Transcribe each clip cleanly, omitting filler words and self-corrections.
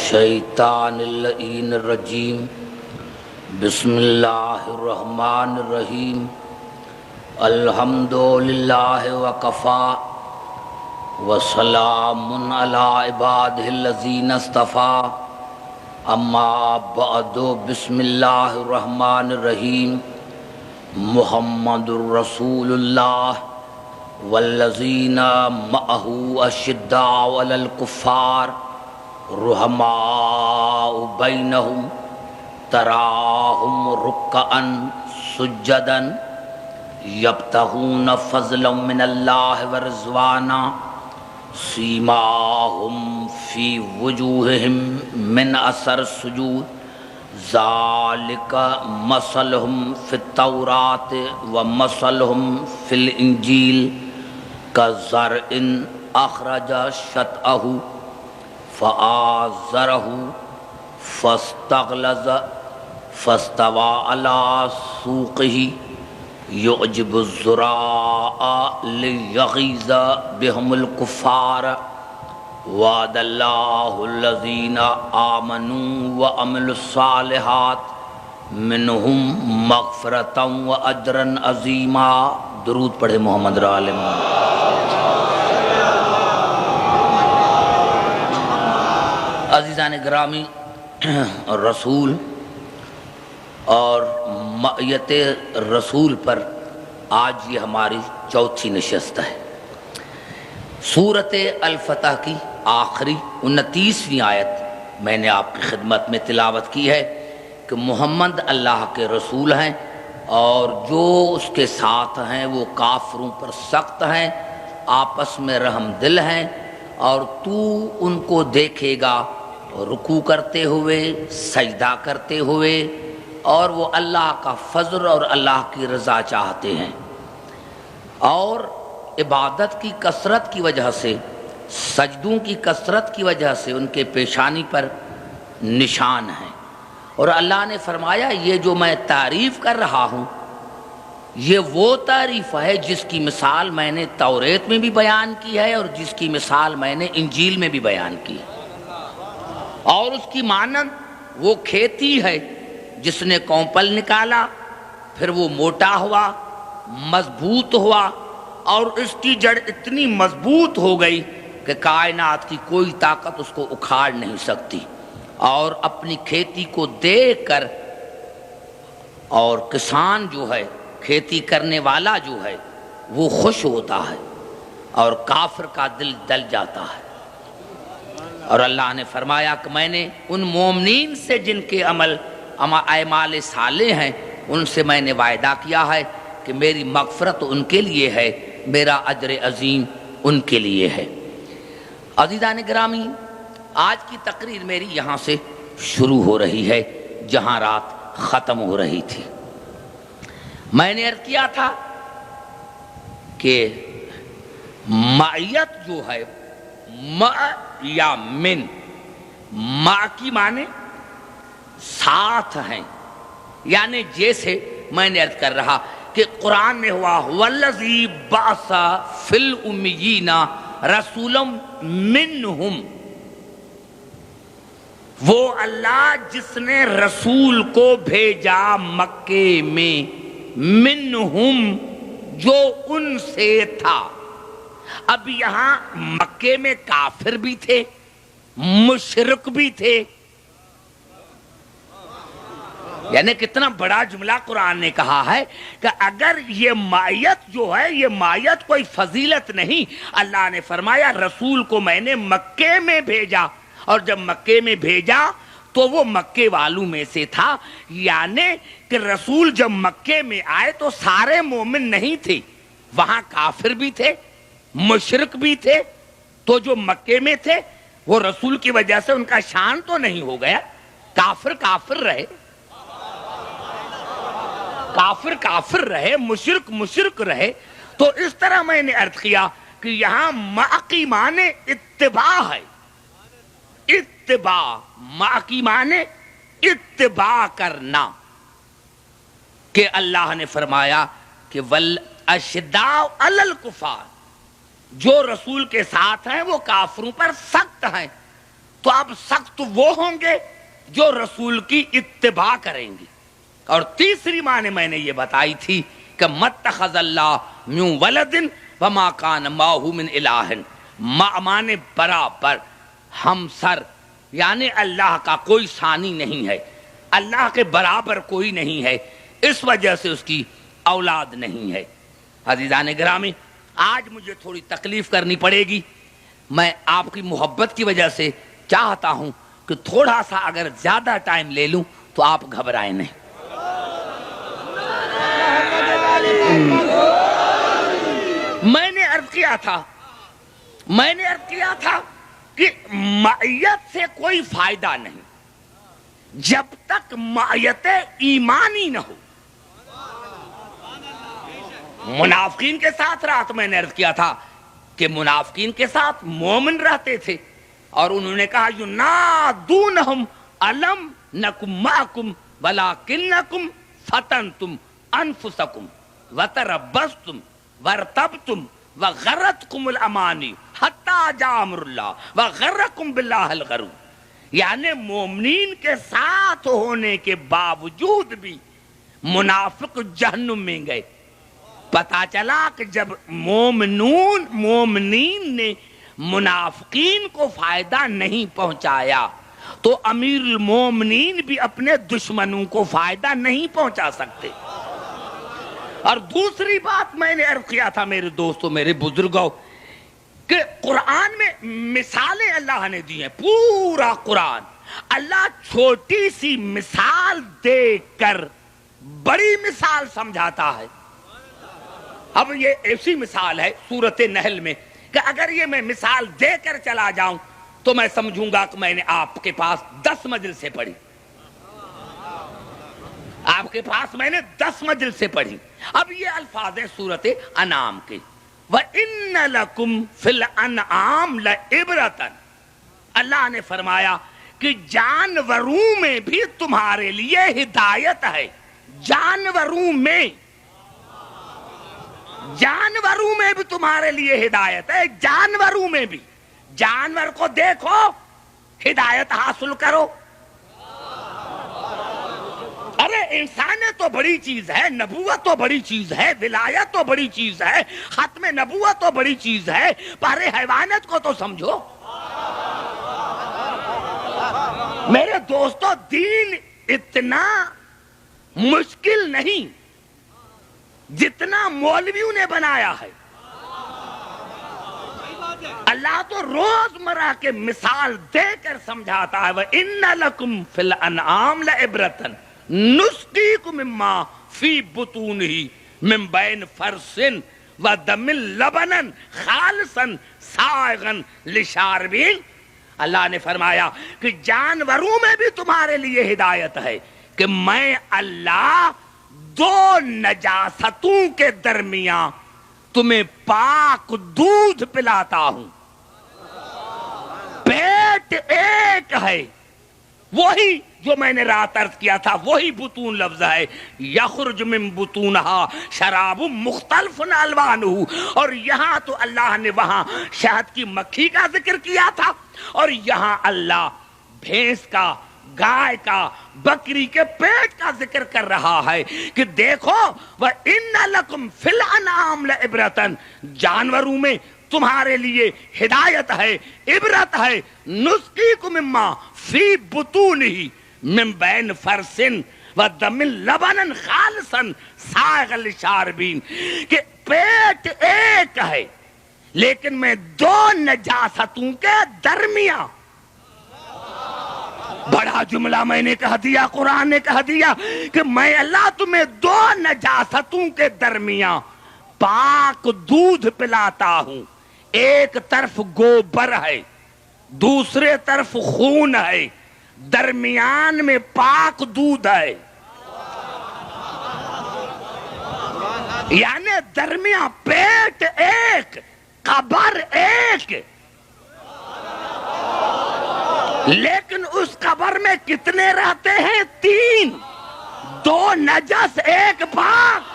الشیطان اللعین الرجیم بسم اللہ الرحمن الرحیم الحمدللہ وکفی وسلام علی عبادہ الذین اصطفی اما بعد بسم اللہ الرحمن الرحیم محمد الرسول اللہ والذین معہ اشداء علی الکفار رحماء بینہم تراہم رکعا سجدا یبتغون فضلا من اللہ ورضوانا سیماہم فی وجوہہم من اثر السجود ذالک مثلہم فی التوراۃ ومثلہم فی الانجیل کزرع اخرج شطأہ فآزرہ فاستغلظ فاستوى على سوقه يعجب الزراء ليغيظ بهم الكفار وعد الله الذين آمنوا وعملوا الصالحات منهم مغفرة وأجرا عظيما. درود پڑھے محمد عالم. عزیزان گرامی، رسول اور معیت رسول پر آج یہ ہماری چوتھی نشست ہے. سورۃ الفتح کی آخری 29ویں آیت میں نے آپ کی خدمت میں تلاوت کی ہے کہ محمد اللہ کے رسول ہیں اور جو اس کے ساتھ ہیں وہ کافروں پر سخت ہیں، آپس میں رحم دل ہیں، اور تو ان کو دیکھے گا رکوع کرتے ہوئے، سجدہ کرتے ہوئے، اور وہ اللہ کا فضل اور اللہ کی رضا چاہتے ہیں، اور عبادت کی کثرت کی وجہ سے، سجدوں کی کثرت کی وجہ سے ان کے پیشانی پر نشان ہیں. اور اللہ نے فرمایا یہ جو میں تعریف کر رہا ہوں یہ وہ تعریف ہے جس کی مثال میں نے توریت میں بھی بیان کی ہے اور جس کی مثال میں نے انجیل میں بھی بیان کی ہے. اور اس کی مانند وہ کھیتی ہے جس نے کونپل نکالا، پھر وہ موٹا ہوا، مضبوط ہوا، اور اس کی جڑ اتنی مضبوط ہو گئی کہ کائنات کی کوئی طاقت اس کو اکھاڑ نہیں سکتی. اور اپنی کھیتی کو دیکھ کر اور کسان جو ہے، کھیتی کرنے والا جو ہے، وہ خوش ہوتا ہے اور کافر کا دل دل جاتا ہے. اور اللہ نے فرمایا کہ میں نے ان مومنین سے جن کے اعمال صالح ہیں ان سے میں نے وعدہ کیا ہے کہ میری مغفرت ان کے لیے ہے، میرا اجر عظیم ان کے لیے ہے. عزیزان گرامی، آج کی تقریر میری یہاں سے شروع ہو رہی ہے جہاں رات ختم ہو رہی تھی. میں نے عرض کیا تھا کہ معیت جو ہے، مع یا من، مع کی معنی ساتھ ہیں، یعنی جیسے میں نے عرض کر رہا کہ قرآن میں ہوا والذی بعث فی الامیین رسولا منہم، وہ اللہ جس نے رسول کو بھیجا مکے میں، منہم جو ان سے تھا. اب یہاں مکے میں کافر بھی تھے، مشرک بھی تھے، یعنی کتنا بڑا جملہ قرآن نے کہا ہے کہ اگر یہ معیت جو ہے یہ معیت کوئی فضیلت نہیں. اللہ نے فرمایا رسول کو میں نے مکے میں بھیجا، اور جب مکے میں بھیجا تو وہ مکے والوں میں سے تھا، یعنی کہ رسول جب مکے میں آئے تو سارے مومن نہیں تھے، وہاں کافر بھی تھے، مشرک بھی تھے. تو جو مکے میں تھے وہ رسول کی وجہ سے ان کا شان تو نہیں ہو گیا، کافر کافر رہے، کافر کافر رہے، مشرک مشرک رہے. تو اس طرح میں نے عرض کیا کہ یہاں مع کی معنی اتباع ہے، اتباع، مع کی معنی اتباع کرنا. کہ اللہ نے فرمایا کہ اشداء علی الکفار، جو رسول کے ساتھ ہیں وہ کافروں پر سخت ہیں. تو اب سخت وہ ہوں گے جو رسول کی اتباع کریں گے۔ اور تیسری معنی میں نے یہ بتائی تھی کہ متخذ اللہ من ولد وما کان معہ من الہ، معنی برابر، ہمسر، یعنی اللہ کا کوئی ثانی نہیں ہے، اللہ کے برابر کوئی نہیں ہے، اس وجہ سے اس کی اولاد نہیں ہے۔ عزیزان گرامی، آج مجھے تھوڑی تکلیف کرنی پڑے گی، میں آپ کی محبت کی وجہ سے چاہتا ہوں کہ تھوڑا سا اگر زیادہ ٹائم لے لوں تو آپ گھبرائیں نہیں۔ میں نے عرض کیا تھا کہ معیت سے کوئی فائدہ نہیں جب تک معیت ایمانی نہ ہو۔ منافقین کے ساتھ رات میں نے عرض کیا تھا کہ منافقین کے ساتھ مومن رہتے تھے، اور انہوں نے کہا ینادونہم الم نکم معکم ولکنکم فتنتم انفسکم وتربصتم وارتبتم وغرتکم الامانی حتی جاء امر اللہ وغرکم باللہ الغرور، یعنی مومنین کے ساتھ ہونے کے باوجود بھی منافق جہنم میں گئے۔ پتا چلا کہ جب مومنین نے منافقین کو فائدہ نہیں پہنچایا تو امیر المومنین بھی اپنے دشمنوں کو فائدہ نہیں پہنچا سکتے۔ اور دوسری بات میں نے عرض کیا تھا میرے دوستوں، میرے بزرگوں، کہ قرآن میں مثالیں اللہ نے دی ہیں، پورا قرآن اللہ چھوٹی سی مثال دے کر بڑی مثال سمجھاتا ہے۔ اب یہ ایسی مثال ہے سورۃ نحل میں کہ اگر یہ میں مثال دے کر چلا جاؤں تو میں سمجھوں گا کہ میں نے آپ کے پاس 10 مجلسیں پڑھی، آپ کے پاس میں نے 10 مجلسیں پڑھی۔ اب یہ الفاظ ہیں سورۃ انعام کے، وَإِنَّ لَكُمْ فِي الْأَنْعَامِ لَعِبْرَةً، اللہ نے فرمایا کہ جانوروں میں بھی تمہارے لیے ہدایت ہے۔ جانوروں میں بھی تمہارے لیے ہدایت ہے، جانوروں میں بھی، جانور کو دیکھو، ہدایت حاصل کرو۔ ارے انسانیت تو بڑی چیز ہے، نبوت تو بڑی چیز ہے، ولایت تو بڑی چیز ہے، ختم نبوت تو بڑی چیز ہے، پر حیوانیت کو تو سمجھو۔ میرے دوستو، دین اتنا مشکل نہیں جتنا مولویوں نے بنایا ہے۔ اللہ تو روزمرہ کے مثال دے کر سمجھاتا ہے، وَإِنَّ لَكُمْ فِي الْأَنْعَامِ لَعِبْرَةً نُسْقِيكُم مِّمَّا فِي بُطُونِهِ مِن بَيْنِ فَرْثٍ وَدَمٍ لَبَنًا خَالِصًا سَائِغًا لِلشَّارِبِينَ۔ اللہ نے فرمایا کہ جانوروں میں بھی تمہارے لیے ہدایت ہے کہ میں اللہ 2 نجاستوں کے درمیان تمہیں پاک دودھ پلاتا ہوں۔ پیٹ ایک ہے، وہی جو میں نے رات عرض کیا تھا، وہی بطون لفظ ہے، یخرج من بطونہا شراب مختلف الوانہ، اور یہاں تو اللہ نے وہاں شہد کی مکھی کا ذکر کیا تھا، اور یہاں اللہ بھینس کا، گائے کا، بکری کے پیٹ کا ذکر کر رہا ہے کہ دیکھو وَإِنَّ لَكُمْ فِي الْأَنْعَامِ لَعِبْرَةً، جانوروں میں تمہارے لیے ہدایت ہے، عبرت ہے، نُسْقِيكُم مِّمَّا فِي بُطُونِهِ مِن بَيْنِ فَرْثٍ وَدَمٍ لَبَنًا خَالِصًا سَائِغًا لِلشَّارِبِينَ، کہ پیٹ ایک ہے لیکن میں 2 نجاستوں کے درمیان، بڑا جملہ میں نے کہہ دیا، قرآن نے کہہ دیا کہ میں اللہ تمہیں 2 نجاستوں کے درمیان پاک دودھ پلاتا ہوں۔ ایک طرف گوبر ہے، دوسرے طرف خون ہے، درمیان میں پاک دودھ ہے، یعنی درمیان پیٹ ایک، قبر ایک، لیکن اس قبر میں کتنے رہتے ہیں؟ 3، 2 نجس، 1 پاک۔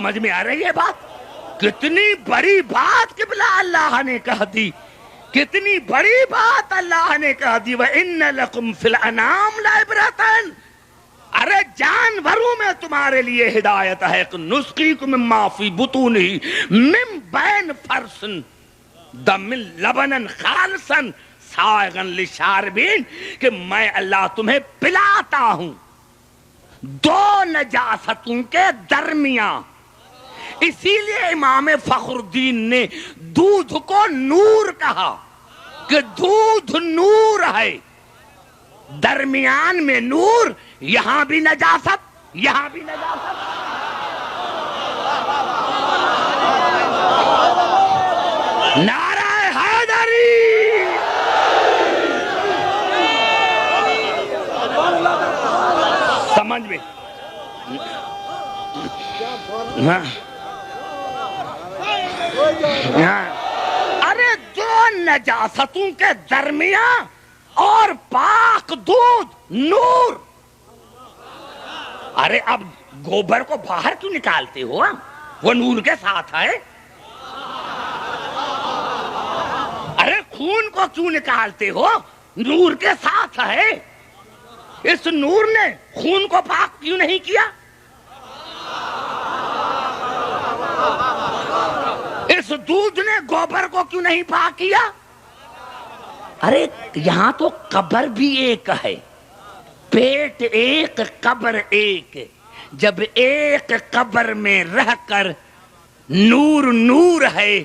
سمجھ میں آ رہی ہے بات؟ کتنی بڑی بات قبلہ اللہ نے کہہ دی، کتنی بڑی بات اللہ نے کہہ دی، وَإِنَّ لَكُمْ فِي الْأَنْعَامِ لَعِبْرَةً، ارے جانوروں میں تمہارے لیے ہدایت ہے، نُسْقِيكُم مِّمَّا فِي بُطُونِهِ مِن بَيْنِ فَرْثٍ دَمٍ لَبَنًا خَالِصًا سَائِغًا لِلشَّارِبِينَ، کہ میں اللہ تمہیں پلاتا ہوں دو نجاستوں کے درمیان۔ اسی لیے امام فخر الدین نے دودھ کو نور کہا کہ دودھ نور ہے، درمیان میں نور، یہاں بھی نجاست، یہاں بھی نجاست۔ نعرہ حیدری، سمجھ میں؟ ارے دو نجاستوں کے درمیان اور پاک دودھ نور۔ ارے اب گوبر کو باہر کیوں نکالتے ہو؟ وہ نور کے ساتھ ہے۔ ارے خون کو کیوں نکالتے ہو؟ نور کے ساتھ ہے۔ اس نور نے خون کو پاک کیوں نہیں کیا؟ اس دودھ نے گوبر کو کیوں نہیں پاک کیا؟ ارے یہاں تو قبر بھی ایک ہے، پیٹ ایک قبر ایک، جب ایک قبر میں رہ کر نور نور ہے،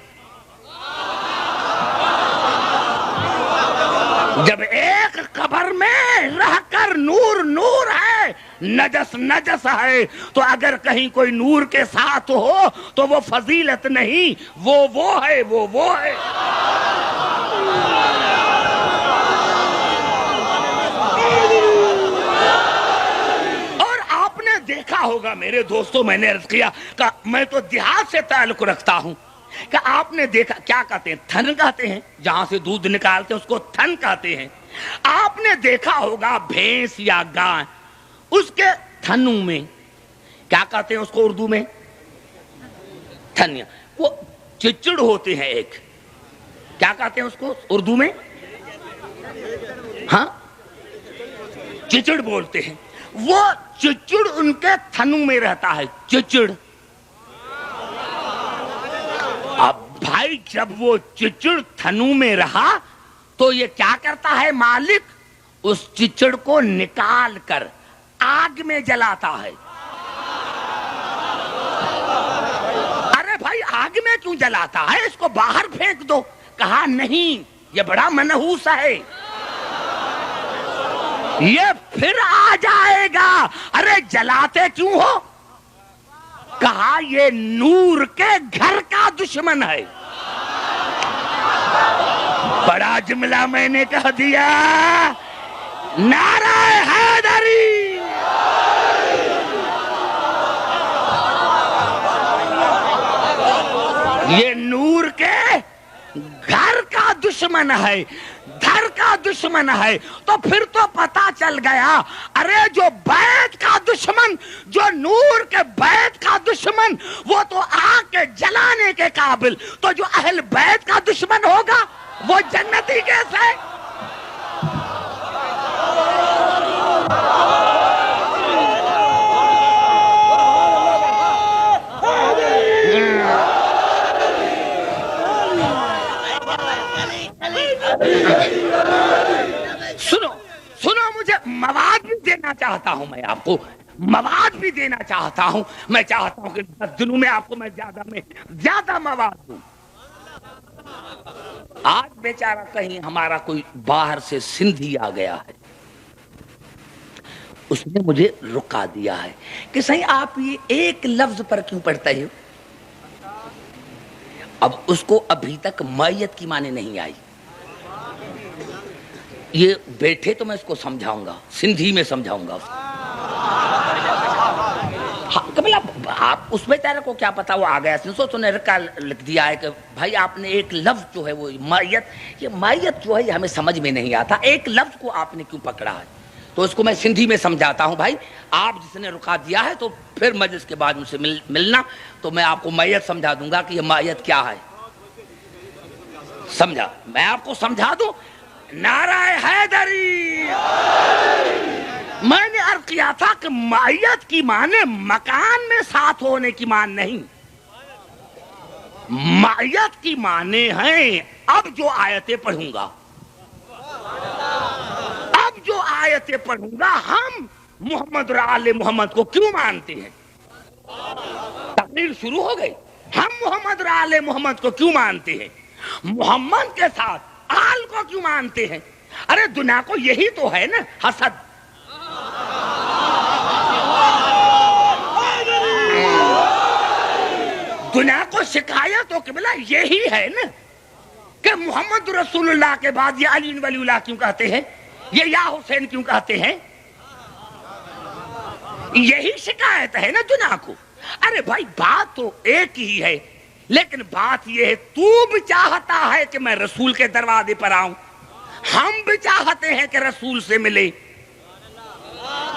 جب ایک قبر میں رہ کر نور نور ہے، نجس نجس ہے، تو اگر کہیں کوئی نور کے ساتھ ہو تو وہ فضیلت نہیں، وہ ہے، وہ ہے۔ اور آپ نے دیکھا ہوگا میرے دوستوں، میں نے عرض کیا کہ میں تو دیہات سے تعلق رکھتا ہوں، کہ آپ نے دیکھا کیا کہتے ہیں؟ تھن کہتے ہیں، جہاں سے دودھ نکالتے ہیں اس کو تھن کہتے ہیں۔ آپ نے دیکھا ہوگا بھینس یا گائے، اس کے تھنوں میں کیا کہتے ہیں اس کو اردو میں؟ تھنیا۔ وہ چچڑ ہوتے ہیں ایک، کیا کہتے ہیں اس کو اردو میں؟ ہاں چچڑ بولتے ہیں۔ وہ چچڑ ان کے تھنوں میں رہتا ہے، چچڑ۔ اب بھائی جب وہ چچڑ تھنوں میں رہا تو یہ کیا کرتا ہے مالک؟ اس چچڑ کو نکال کر آگ میں جلاتا ہے۔ ارے بھائی آگ میں کیوں جلاتا ہے؟ اس کو باہر پھینک دو۔ کہا نہیں، یہ بڑا منحوس ہے، یہ پھر آ جائے گا۔ ارے جلاتے کیوں ہو؟ کہا یہ نور کے گھر کا دشمن ہے۔ بڑا جملہ میں نے کہہ دیا، نعرہ حیدری۔ یہ نور کے گھر کا دشمن ہے، گھر کا دشمن ہے۔ تو پھر تو پتا چل گیا، ارے جو بیت کا دشمن، جو نور کے بیت کا دشمن، وہ تو آگ کے جلانے کے قابل، تو جو اہل بیت کا دشمن ہوگا وہ جنتی کیسے؟ سنو مجھے مواد بھی دینا چاہتا ہوں، میں آپ کو مواد بھی دینا چاہتا ہوں۔ میں چاہتا ہوں کہ 10 دنوں میں آپ کو میں زیادہ مواد دوں۔ آج بیچارہ کہیں ہمارا کوئی باہر سے سندھی آ گیا ہے، اس نے مجھے رکا دیا ہے کہ صحیح آپ یہ ایک لفظ پر کیوں پڑھتے ہو؟ اب اس کو ابھی تک مائیت کی معنی نہیں آئی۔ یہ بیٹھے تو میں اس کو سمجھاؤں گا، سندھی میں سمجھاؤں گا۔ آپ اس بیچارے کو کیا پتا، وہ آ گیا سو نے رکا لکھ دیا ہے کہ بھائی آپ نے ایک لفظ جو ہے وہ مائیت، یہ مائیت جو ہے یہ ہمیں سمجھ میں نہیں آتا، ایک لفظ کو آپ نے کیوں پکڑا ہے؟ تو اس کو میں سندھی میں سمجھاتا ہوں. بھائی آپ جس نے رکا دیا ہے تو پھر مجلس کے بعد مجھ سے ملنا تو میں آپ کو مائیت سمجھا دوں گا کہ یہ مائیت کیا ہے. سمجھا؟ میں آپ کو سمجھا دوں. نعرہ حیدری. میں نے عرض کیا تھا کہ مائیت کی معنی مکان میں ساتھ ہونے کی معنی نہیں. مائیت کی معنی ہے اب جو آیتیں پڑھوں گا، اب جو آیتیں پڑھوں گا، ہم محمد اور آل محمد کو کیوں مانتے ہیں؟ تقریر شروع ہو گئی. ہم محمد اور آل محمد کو کیوں مانتے ہیں؟ محمد کے ساتھ آل کو کیوں مانتے ہیں؟ ارے دنیا کو یہی تو ہے نا حسد. دنیا کو شکایت و قبلہ یہی ہے نا کہ محمد رسول اللہ کے بعد یہ علی ولی اللہ کیوں کہتے ہیں، یہ یا حسین کیوں کہتے ہیں. یہی شکایت ہے نا دنیا کو. ارے بھائی بات تو ایک ہی ہے، لیکن بات یہ ہے تو بھی چاہتا ہے کہ میں رسول کے دروازے پر آؤں، ہم بھی چاہتے ہیں کہ رسول سے ملے.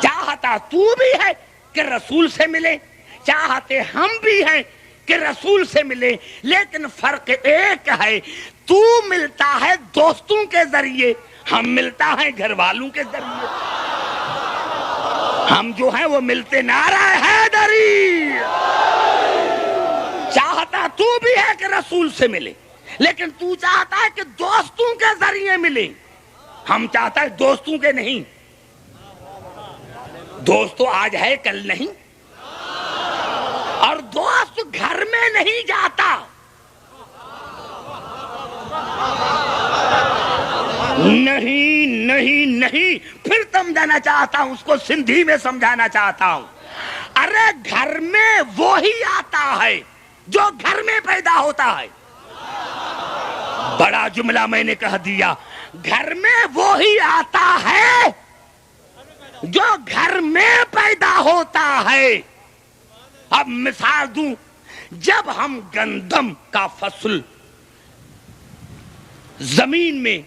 چاہتا تو بھی ہے کہ رسول سے ملے، چاہتے ہم بھی ہیں کہ رسول سے ملے. لیکن فرق ایک ہے، تو ملتا ہے دوستوں کے ذریعے، ہم ملتا ہے گھر والوں کے ذریعے. ہم جو ہیں وہ ملتے نعرہ حیدری. چاہتا تو بھی ہے کہ رسول سے ملے، لیکن تو چاہتا ہے کہ دوستوں کے ذریعے ملے. ہم چاہتا ہے دوستوں کے نہیں. دوست تو آج ہے کل نہیں، اور دوست گھر میں نہیں جاتا. نہیں نہیں نہیں، پھر سمجھانا چاہتا ہوں، اس کو سندھی میں سمجھانا چاہتا ہوں. ارے گھر میں وہی آتا ہے جو گھر میں پیدا ہوتا ہے. بڑا جملہ میں نے کہہ دیا. گھر میں وہی آتا ہے جو گھر میں پیدا ہوتا ہے. اب مثال دوں، جب ہم گندم کا فصل زمین میں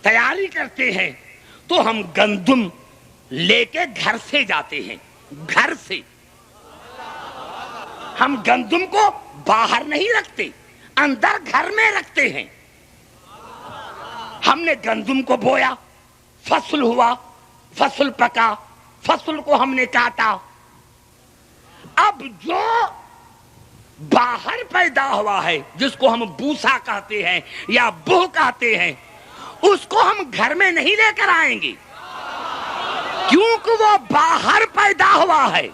تیاری کرتے ہیں تو ہم گندم لے کے گھر سے جاتے ہیں. گھر سے ہم گندم کو باہر نہیں رکھتے، اندر گھر میں رکھتے ہیں. ہم نے گندم کو بویا، فصل ہوا، فصل پکا، فصل کو ہم نے کاٹا. اب جو باہر پیدا ہوا ہے جس کو ہم بوسا کہتے ہیں یا بو کہتے ہیں، اس کو ہم گھر میں نہیں لے کر آئیں گے، کیونکہ وہ باہر پیدا ہوا ہے.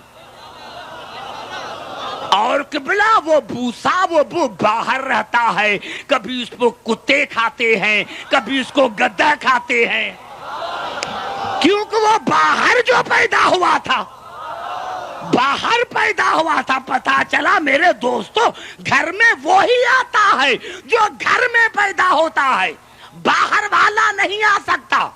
اور قبلہ وہ بوسا، وہ بو باہر رہتا ہے. کبھی اس کو کتے کھاتے ہیں، کبھی اس کو گدھا کھاتے ہیں، کیونکہ وہ باہر جو پیدا ہوا تھا، باہر پیدا ہوا تھا. پتا چلا میرے دوستو، گھر میں وہی آتا ہے جو گھر میں پیدا ہوتا ہے. باہر والا نہیں آ سکتا،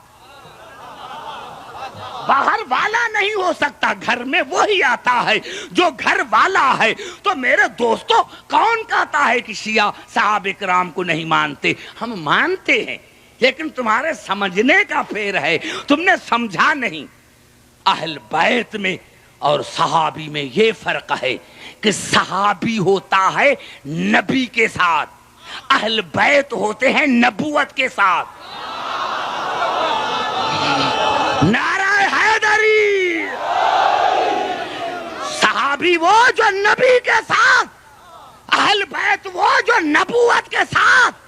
باہر والا نہیں ہو سکتا. گھر میں وہی آتا ہے جو گھر والا ہے. تو میرے دوستو، کون کہتا ہے کہ شیعہ صحابہ کرام کو نہیں مانتے؟ ہم مانتے ہیں، لیکن تمہارے سمجھنے کا پھیر ہے، تم نے سمجھا نہیں. اہل بیت میں اور صحابی میں یہ فرق ہے کہ صحابی ہوتا ہے نبی کے ساتھ، اہل بیت ہوتے ہیں نبوت کے ساتھ. نعرہ حیدری. صحابی وہ جو نبی کے ساتھ، اہل بیت وہ جو نبوت کے ساتھ.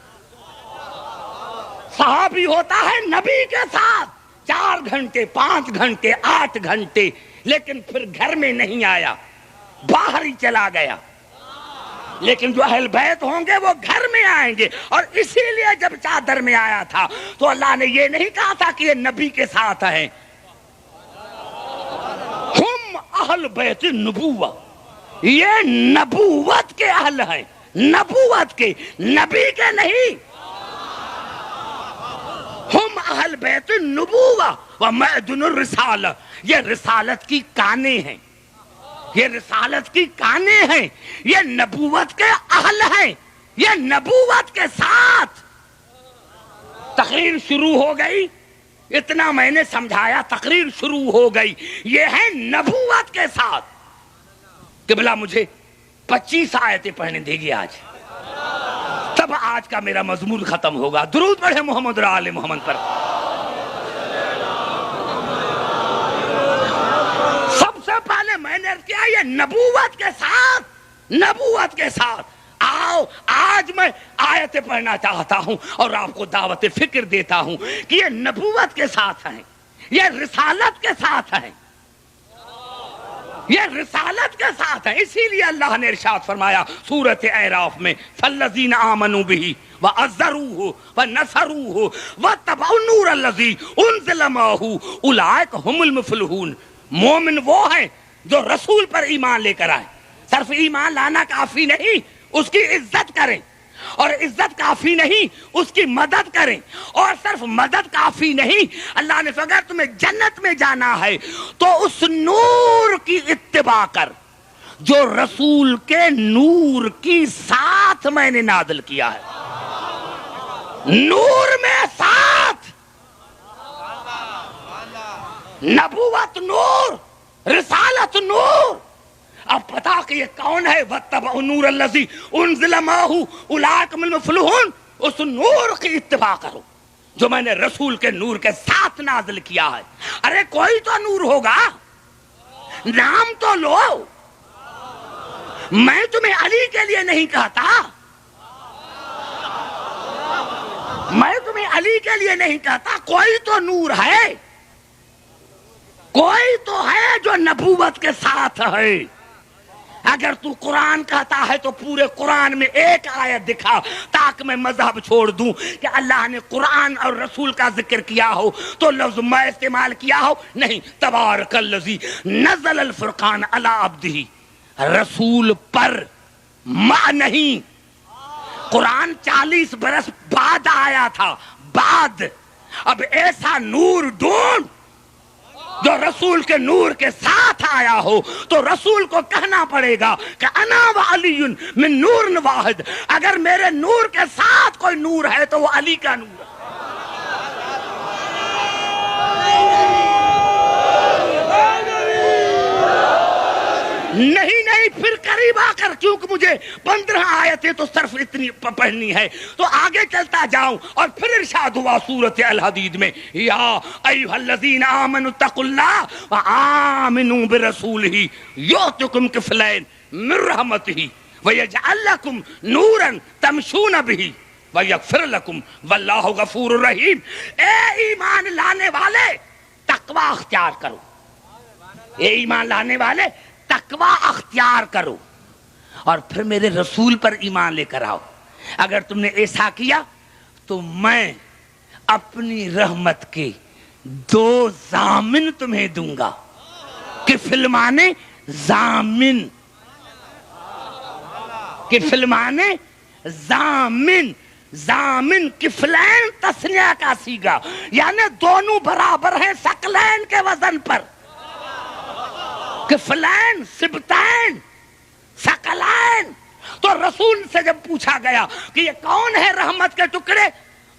صحابی ہوتا ہے نبی کے ساتھ 4 گھنٹے 5 گھنٹے 8 گھنٹے، لیکن پھر گھر میں نہیں آیا، باہر ہی چلا گیا. لیکن جو اہل بیت ہوں گے وہ گھر میں آئیں گے. اور اسی لیے جب چادر میں آیا تھا تو اللہ نے یہ نہیں کہا تھا کہ یہ نبی کے ساتھ ہیں. ہم اہل بیت نبوہ، یہ نبوت کے اہل ہیں، نبوت کے، نبی کے نہیں. ہم اہل بیت نبوہ و معدن الرسالہ، یہ رسالت کی کانیں ہیں، یہ رسالت کی کانیں ہیں، یہ نبوت کے اہل ہیں، یہ نبوت کے ساتھ. تقریر شروع ہو گئی، اتنا میں نے سمجھایا، تقریر شروع ہو گئی. یہ ہے نبوت کے ساتھ. قبلہ مجھے 25 آیتیں پڑھنے دے گی آج، تب آج کا میرا مضمون ختم ہوگا. درود پڑھے محمد اور آل محمد پر. سب سے پہلے میں نے عرض کیا یہ نبوت کے ساتھ، نبوت کے ساتھ. آؤ آج میں آیتیں پڑھنا چاہتا ہوں اور آپ کو دعوت فکر دیتا ہوں کہ یہ نبوت کے ساتھ ہیں، یہ رسالت کے ساتھ ہیں، یہ رسالت کے ساتھ ہیں. اسی لیے اللہ نے ارشاد فرمایا سورۃ اعراف میں فالذین آمنوا بہ وعزروہ ونصروہ واتبعوا النور الذی انزل معہ اولئک هم المفلحون. مومن وہ ہیں جو رسول پر ایمان لے کر آئے. صرف ایمان لانا کافی نہیں، اس کی عزت کریں، اور عزت کافی نہیں، اس کی مدد کریں، اور صرف مدد کافی نہیں. اللہ نے اگر تمہیں جنت میں جانا ہے تو اس نور کی اتباع کر جو رسول کے نور کی ساتھ میں نے نازل کیا ہے. نور میں ساتھ، نبوت نور، رسالت نور. اب پتا کہ یہ کون ہے؟ واتبعوا النور الذی انزل معہ اولئک هم المفلحون. اس نور کی اتباع کرو جو میں نے رسول کے نور کے ساتھ نازل کیا ہے. ارے کوئی تو نور ہوگا، نام تو لو. میں تمہیں علی کے لیے نہیں کہتا، میں تمہیں علی کے لیے نہیں کہتا. کوئی تو نور ہے، کوئی تو ہے جو نبوت کے ساتھ ہے. اگر تو قرآن کہتا ہے تو پورے قرآن میں ایک آیت دکھا تاکہ میں مذہب چھوڑ دوں کہ اللہ نے قرآن اور رسول کا ذکر کیا ہو تو لفظ میں استعمال کیا ہو. نہیں، تبارک الذی نزل الفرقان علی عبدہ. رسول پر ماں نہیں. قرآن 40 برس بعد آیا تھا، بعد. اب ایسا نور ڈھونڈ جو رسول کے نور کے ساتھ آیا ہو تو رسول کو کہنا پڑے گا کہ انا وعلی من نور واحد. اگر میرے نور کے ساتھ کوئی نور ہے تو وہ علی کا نور ہے. نہیں پھر قریب آ کر، کیونکہ مجھے 15 آیتیں تو صرف اتنی پڑھنی ہے تو آگے چلتا جاؤں. اور پھر ارشاد ہوا سورۃ الحدید میں یا ایھا الذین آمنوا اتقوا اللہ وآمنوا برسولہ یؤتکم کفلین من رحمتہ ویجعل لکم نورا تمشون بہ ویغفر لکم واللہ غفور رحیم. اے ایمان لانے والے تقوی اختیار کرو. اے ایمان لانے والے تقوی اختیار کرو اور پھر میرے رسول پر ایمان لے کر آؤ. اگر تم نے ایسا کیا تو میں اپنی رحمت کے 2 ضامن تمہیں دوں گا. کفل مانے ضامن، کفل مانے ضامن. ضامن کفلین تسنیہ کا سیگا، یعنی دونوں برابر ہیں ثقلین کے وزن پر. کفلین، سبتین، ثقلین. تو رسول سے جب پوچھا گیا کہ یہ کون ہے رحمت کے ٹکڑے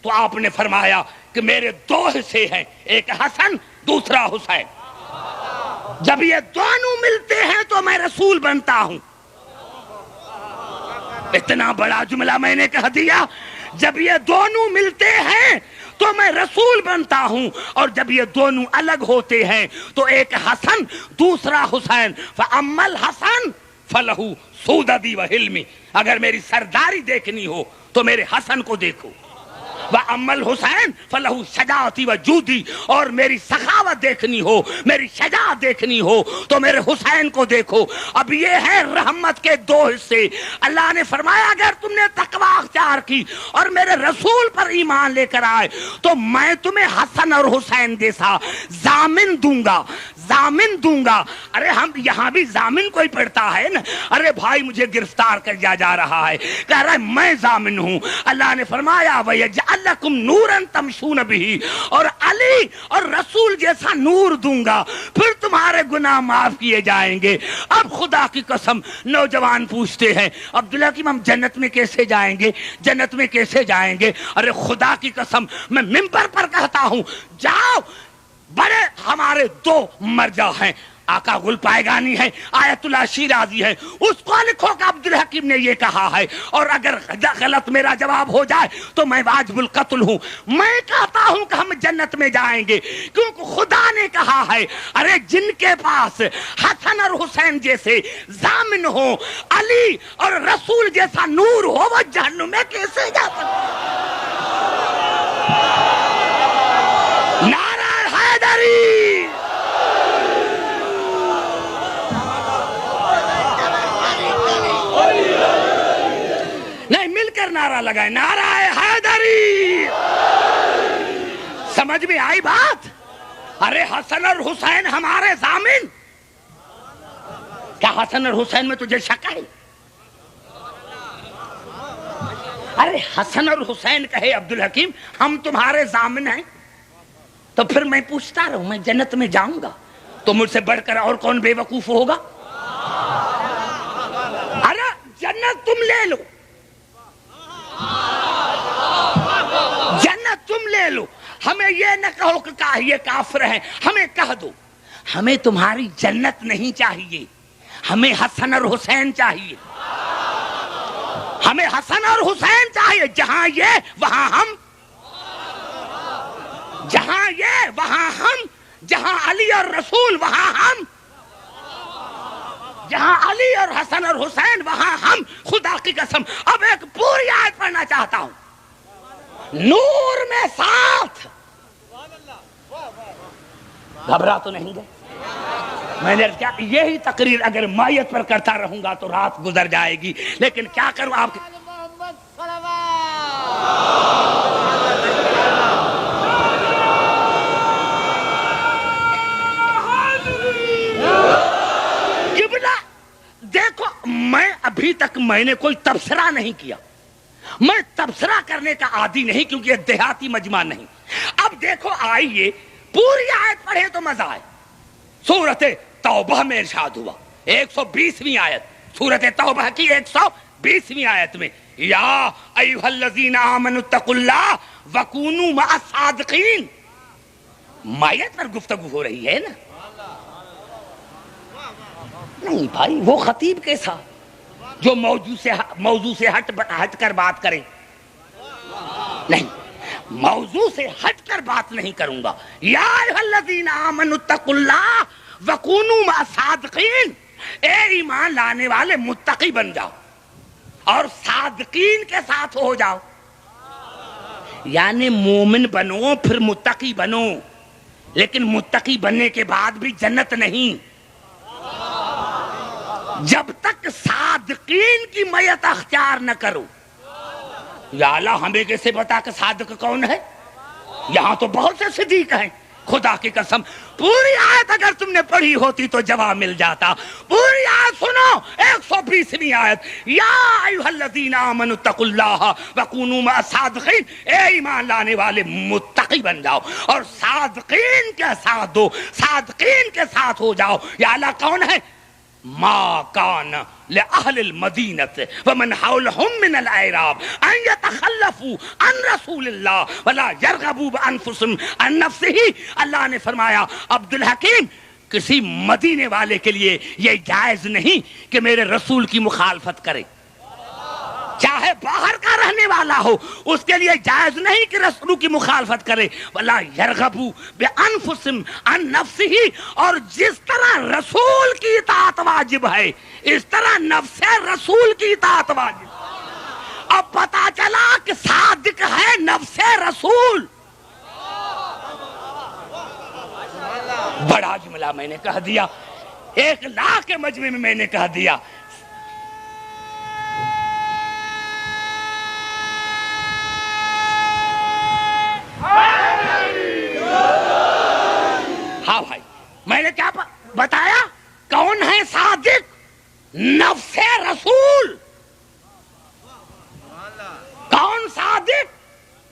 تو آپ نے فرمایا کہ میرے 2 حصے ہیں، ایک حسن دوسرا حسین. جب یہ دونوں ملتے ہیں تو میں رسول بنتا ہوں. اتنا بڑا جملہ میں نے کہہ دیا. جب یہ دونوں ملتے ہیں تو میں رسول بنتا ہوں، اور جب یہ دونوں الگ ہوتے ہیں تو ایک حسن دوسرا حسین. فَأَمَّا الْحَسَنُ فَلَهُ سُودَدِي وَحِلْمِي. اگر میری سرداری دیکھنی ہو تو میرے حسن کو دیکھو. وَأَمَّا الْحُسَيْنُ فَلَهُ شَجَاعَتِي وَجُودِي. اور میری سخاوت دیکھنی ہو، میری شجاعت دیکھنی ہو تو میرے حسین کو دیکھو. اب یہ ہے رحمت کے 2 حصے. اللہ نے فرمایا اگر تم نے تقوی اختیار کی اور میرے رسول پر ایمان لے کر آئے تو میں تمہیں حسن اور حسین جیسا ضامن دوں گا. ضامن دوں گا. ارے ہم یہاں بھی ضامن کوئی پڑھتا ہے نا. ارے بھائی مجھے گرفتار کر دیا جا رہا ہے, کہہ رہا ہے میں ضامن ہوں. اللہ نے فرمایا وَيَجْعَلْ لَكُمْ نُورًا تَمْشُونَ بِهِ, اور علی اور رسول جیسا نور دوں گا, پھر تمہارے گناہ معاف کیے جائیں گے. اب خدا کی قسم نوجوان پوچھتے ہیں عبداللہ کہ ہم جنت میں کیسے جائیں گے, جنت میں کیسے جائیں گے؟ ارے خدا کی قسم میں منبر پر کہتا ہوں جاؤ, بڑے ہمارے دو مرجع ہیں, آقا گل پائیگانی ہے, آیت اللہ شیرازی ہے, اس کو لکھو کہ عبدالحکیم نے یہ کہا ہے, اور اگر غلط میرا جواب ہو جائے تو میں واجب القتل ہوں. میں کہتا ہوں کہ ہم جنت میں جائیں گے کیونکہ خدا نے کہا ہے ارے جن کے پاس حسن اور حسین جیسے ضامن ہو, علی اور رسول جیسا نور ہو, وہ جہنم میں کیسے جا سکتے؟ نعرہ حیدری. نہیں, مل کر نعرہ لگائے, نعرہ حیدری. سمجھ میں آئی بات؟ ارے حسن اور حسین ہمارے ضامن. کیا حسن اور حسین میں تجھے شک ہے؟ ارے حسن اور حسین کہے عبدالحکیم ہم تمہارے ضامن ہیں, تو پھر میں پوچھتا رہوں میں جنت میں جاؤں گا تو مجھ سے بڑھ کر اور کون بے وقوف ہوگا؟ ارے جنت تم لے لو, جنت تم لے لو, ہمیں یہ نہ کہو کہ یہ کافر ہیں, ہمیں کہہ دو ہمیں تمہاری جنت نہیں چاہیے, ہمیں حسن اور حسین چاہیے, ہمیں حسن اور حسین چاہیے. جہاں یہ وہاں ہم, جہاں یہ وہاں ہم, جہاں علی اور رسول وہاں ہم, جہاں علی اور حسن اور حسین وہاں ہم. خدا کی قسم اب ایک پوری آیت پڑھنا چاہتا ہوں, نور میں ساتھ. گھبرا تو نہیں گئے؟ میں نے کیا یہی تقریر اگر مائیت پر کرتا رہوں گا تو رات گزر جائے گی, لیکن کیا کروں آپ قبلہ. دیکھو میں ابھی تک میں نے کوئی تبصرہ نہیں کیا, میں تبصرہ کرنے کا عادی نہیں کیونکہ یہ دیہاتی مجمع نہیں. اب دیکھو آئیے پوری آیت پڑھے تو مزہ آئے. سورت توبہ میں ارشاد ہوا 120ویں آیت, سورت توبہ کی 120ویں آیت میں یا ایھا الذین آمنوا اتقوا اللہ وکونوا مع الصادقین. مائیت پر گفتگو ہو رہی ہے نا. نہیں بھائی وہ خطیب کیسا جو موضوع سے ہٹ کر بات کرے. نہیں, موضوع سے ہٹ کر بات نہیں کروں گا. یا ایھا الذین آمنوا اتقوا اللہ وکونوا مع الصادقین, اے ایمان لانے والے متقی بن جاؤ اور صادقین کے ساتھ ہو جاؤ. یعنی مومن بنو پھر متقی بنو, لیکن متقی بننے کے بعد بھی جنت نہیں جب تک صادقین کی میت اختیار نہ کرو. یا اللہ ہمیں کیسے بتا کہ صادق کون ہے؟ یہاں تو بہت سے صدیق ہیں. خدا کی قسم پوری آیت اگر تم نے پڑھی ہوتی تو جواب مل جاتا. پوری آیت سنو, 120ویں آیت, یا ایھا الذین آمنوا اتقوا اللہ وکونوا مع الصادقین, اے ایمان لانے والے متقی بن جاؤ اور صادقین کے ساتھ دو, صادقین کے ساتھ ہو جاؤ. یا اللہ کون ہے؟ ما کان لأہل المدینۃ ومن حولہم من الاعراب ان یتخلفوا عن رسول اللہ ولا یرغبوا بانفسہم عن نفسہ. اللہ نے فرمایا عبدالحکیم کسی مدینے والے کے لیے یہ جائز نہیں کہ میرے رسول کی مخالفت کرے, چاہے باہر کا رہنے والا ہو, اس کے لیے جائز نہیں کہ رسول کی مخالفت کرے. ولا یرغبوا بانفسہم عن نفسہ, اور جس طرح رسول کی اطاعت واجب ہے اس طرح نفس رسول کی اطاعت واجب. اب پتا چلا کہ صادق ہے نفس رسول. بڑا جملہ میں نے کہہ دیا, 1,00,000 کے مجمع میں میں نے کہہ دیا. ہاں بھائی میں نے کیا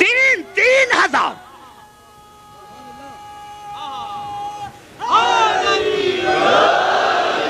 3000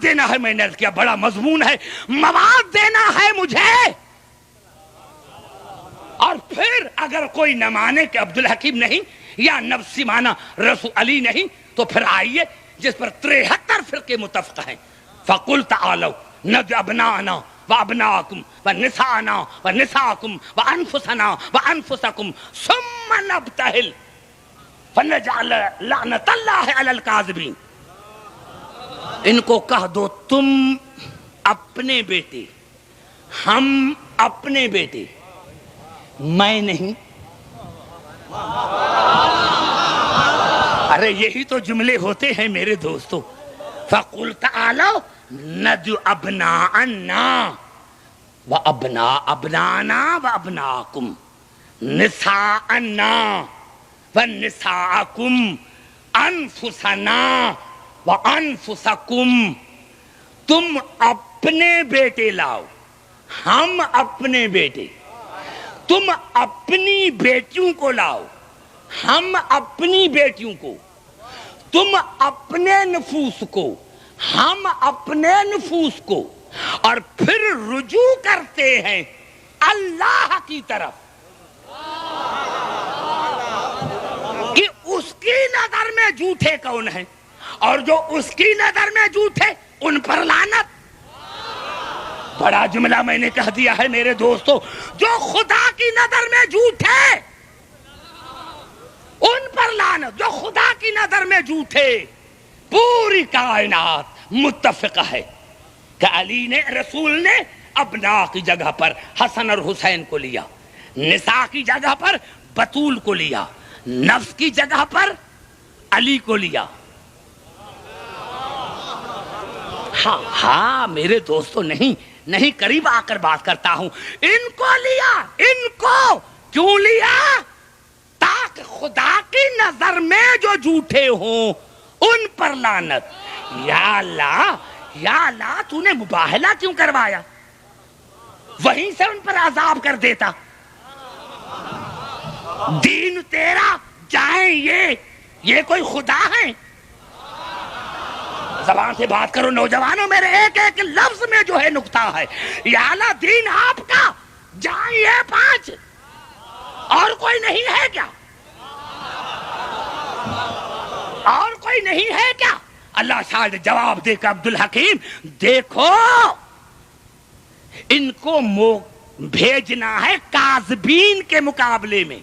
مواد دینا ہے. میں نے عرض کیا بڑا مضمون ہے, مواد دینا ہے مجھے. اور پھر اگر کوئی نہ مانے کہ عبدالحکیم نہیں یا نفسی مانا رسول علی نہیں, تو پھر آئیے جس پر 73 فرقے متفق ہیں. فَقُلْ تَعَالَوْا نَدْعُ أَبْنَاءَنَا وَأَبْنَاءَكُمْ وَنِسَاءَنَا وَنِسَاءَكُمْ وَأَنفُسَنَا وَأَنفُسَكُمْ ثُمَّ نَبْتَهِلْ فَنَجْعَلَ لَعْنَةَ اللَّهِ عَلَى الْكَاذِبِينَ. ان کو کہہ دو تم اپنے بیٹے, ہم اپنے بیٹے, میں نہیں. ارے یہی تو جملے ہوتے ہیں میرے دوستو. فَقُلْ تَعَالَوْا نَدْعُ أَبْنَاءَنَا وَأَبْنَاءَ أَبْنَانَا وَأَبْنَاءَكُمْ نِسَاءَنَا وَنِسَاءَكُمْ أَنفُسَنَا وَأَنفُسَكُمْ. تم اپنے بیٹے لاؤ, ہم اپنے بیٹے. تم اپنی بیٹیوں کو لاؤ, ہم اپنی بیٹیوں کو. تم اپنے نفوس کو, ہم اپنے نفوس کو. اور پھر رجوع کرتے ہیں اللہ کی طرف کہ اس کی نظر میں جھوٹے کون ہیں, اور جو اس کی نظر میں جھوٹے ان پر لعنت. بڑا جملہ میں نے کہہ دیا ہے میرے دوستو. جو خدا کی نظر میں جھوٹے ان پر لعنت. جو خدا کی نظر میں جھوٹے. پوری کائنات متفق ہے کہ علی نے, رسول نے ابنا کی جگہ پر حسن اور حسین کو لیا, نساء کی جگہ پر بطول کو لیا, نفس کی جگہ پر علی کو لیا. ہاں میرے دوستو, نہیں قریب آ کر بات کرتا ہوں. ان کو لیا. ان کو کیوں لیا؟ تاکہ خدا کی نظر میں جو جھوٹے ہوں ان پر لعنت. یا اللہ تو نے مباہلہ کیوں کروایا؟ وہیں سے ان پر عذاب کر دیتا. دین تیرا جائیں یہ کوئی خدا ہے؟ زبان سے بات کرو نوجوانوں, میرے ایک ایک لفظ میں جو ہے نکتہ ہے. یا اللہ دین آپ کا جائیں یہ 5, اور کوئی نہیں ہے کیا؟ اور کوئی نہیں ہے کیا؟ اللہ شاید جواب دے کہ عبدالحکیم دیکھو ان کو بھیجنا ہے کاذبین کے مقابلے میں.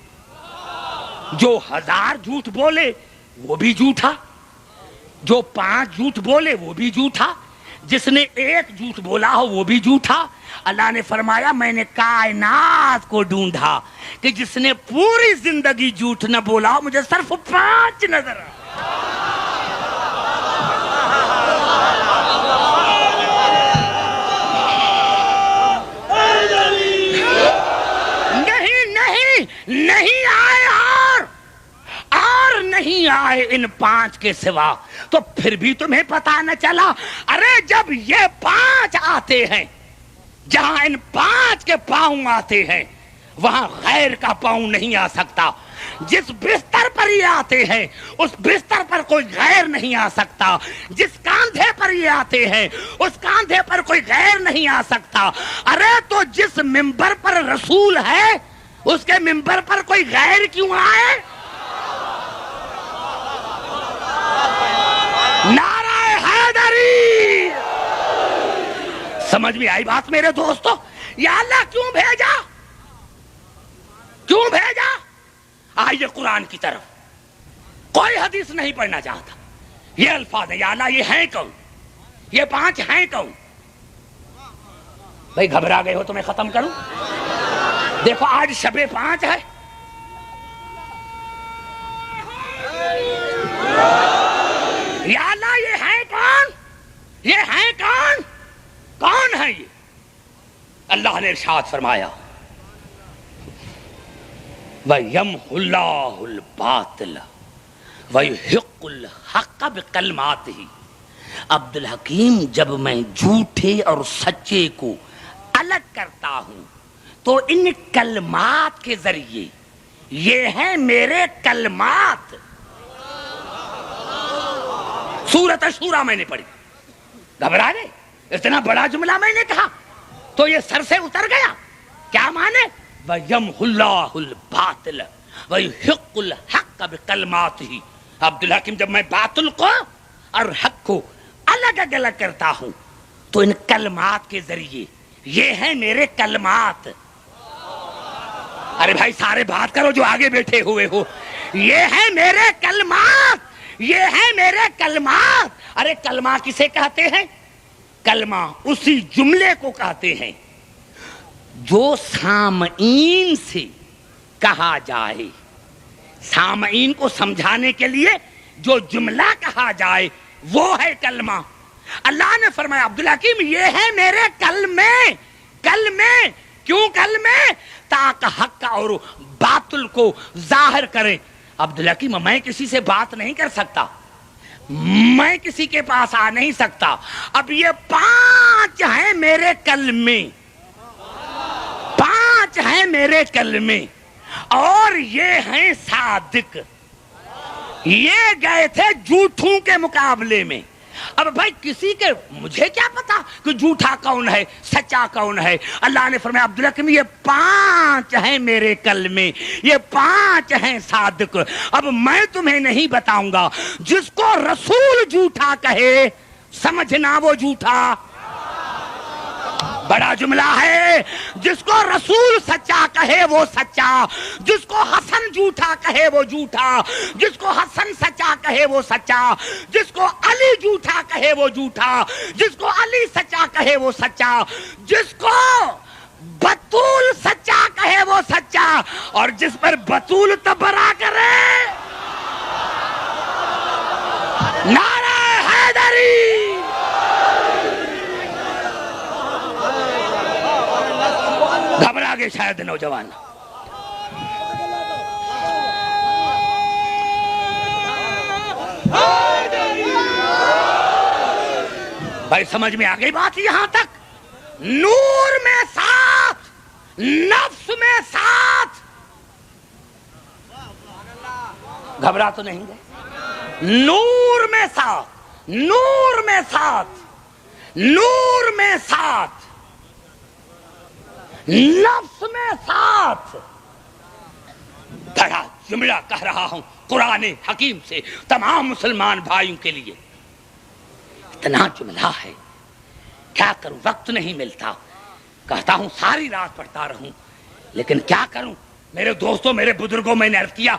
جو 1000 جھوٹ بولے وہ بھی جھوٹا, جو 5 جھوٹ بولے وہ بھی جھوٹا, جس نے 1 جھوٹ بولا ہو وہ بھی جھوٹا. اللہ نے فرمایا میں نے کائنات کو ڈھونڈا کہ جس نے پوری زندگی جھوٹ نہ بولا ہو, مجھے صرف 5 نظر آئے. نہیں آئے اور نہیں آئے ان 5 کے سوا. تو پھر بھی تمہیں پتا نہ چلا؟ ارے جب یہ 5 آتے ہیں, جہاں ان 5 کے پاؤں آتے ہیں وہاں غیر کا پاؤں نہیں آ سکتا. جس بستر پر یہ آتے ہیں اس بستر پر کوئی غیر نہیں آ سکتا. جس کاندھے پر یہ آتے ہیں اس کاندھے پر کوئی غیر نہیں آ سکتا. ارے تو جس ممبر پر رسول ہے اس کے ممبر پر کوئی غیر کیوں آئے؟ نعرہ حیدری. سمجھ میں آئی بات میرے دوستو؟ یا اللہ کیوں بھیجا؟ کیوں بھیجا؟ آئیے قرآن کی طرف. کوئی حدیث نہیں پڑھنا چاہتا. یہ الفاظ ہے. یا اللہ یہ ہیں کون؟ یہ 5 ہیں کون؟ بھائی گھبرا گئے ہو تو میں ختم کروں؟ دیکھو آج شب 5 ہے. یا اللہ یہ ہے کون؟ یہ ہے کون؟ کون ہے یہ؟ اللہ نے ارشاد فرمایا وَيَمْحُ اللَّهُ الْبَاطِلَ وَيُحِقُّ الْحَقَّ بِكَلِمَاتِهِ. عبدالحکیم جب میں جھوٹے اور سچے کو الگ کرتا ہوں تو ان کلمات کے ذریعے, یہ ہیں میرے کلمات. سورۃ شورى میں نے پڑھی. گھبرا گئے؟ اتنا بڑا جملہ میں نے کہا تو یہ سر سے اتر گیا. کیا مانے؟ وَيَمْحُ اللَّهُ الْبَاطِلَ وَيُحِقُّ الْحَقَّ بِكَلِمَاتِهِ. عبدالحکیم جب میں باطل کو اور حق کو الگ الگ کرتا ہوں تو ان کلمات کے ذریعے، یہ ہیں میرے کلمات. ارے بھائی سارے بات کرو جو آگے بیٹھے ہوئے ہو. یہ ہیں میرے کلمات، یہ ہیں میرے کلمات. ارے کلمہ کسے کہتے ہیں؟ کلمہ اسی جملے کو کہتے ہیں جو سامعین سے کہا جائے. سامعین کو سمجھانے کے لیے جو جملہ کہا جائے وہ ہے کلمہ. اللہ نے فرمایا عبدالحکیم یہ ہے میرے کلمے. کلمے کیوں کلمے؟ تاکہ حق اور باطل کو ظاہر کرے. عبدالحکیم میں کسی سے بات نہیں کر سکتا، میں کسی کے پاس آ نہیں سکتا. اب یہ 5 ہیں میرے کلمے، 5 ہیں میرے کلمے، اور یہ ہیں صادق. یہ گئے تھے جھوٹوں کے مقابلے میں. اب بھائی کسی کے مجھے کیا پتا کہ جھوٹا کون ہے سچا کون ہے. اللہ نے فرمایا عبدالحکیم یہ 5 ہیں میرے کلمے، یہ 5 ہیں صادق. اب میں تمہیں نہیں بتاؤں گا. جس کو رسول جھوٹا کہے سمجھنا وہ جھوٹا. بڑا جملہ ہے. جس کو رسول سچا کہے وہ سچا، جس کو حسن جھوٹا کہے وہ جھوٹا، جس کو حسن سچا کہے وہ سچا، جس کو علی جھوٹا کہے وہ جھوٹا، جس کو علی سچا کہے وہ سچا، جس کو بطول سچا کہے وہ سچا، اور جس پر بطول تبرا کرے نعرہ حیدری. گھبرا گئے شاید نوجوان. بھائی سمجھ میں آ گئی بات یہاں تک؟ نور میں ساتھ، نفس میں ساتھ. گھبرا تو نہیں گئے؟ نور میں ساتھ، نور میں ساتھ، نور میں ساتھ، نفس میں ساتھ. بڑا جملہ کہہ رہا ہوں قرآن حکیم سے تمام مسلمان بھائیوں کے لیے. اتنا جملہ ہے کیا کروں، وقت نہیں ملتا. کہتا ہوں ساری رات پڑھتا رہوں، لیکن کیا کروں میرے دوستوں، میرے بزرگوں. میں نے عرض کیا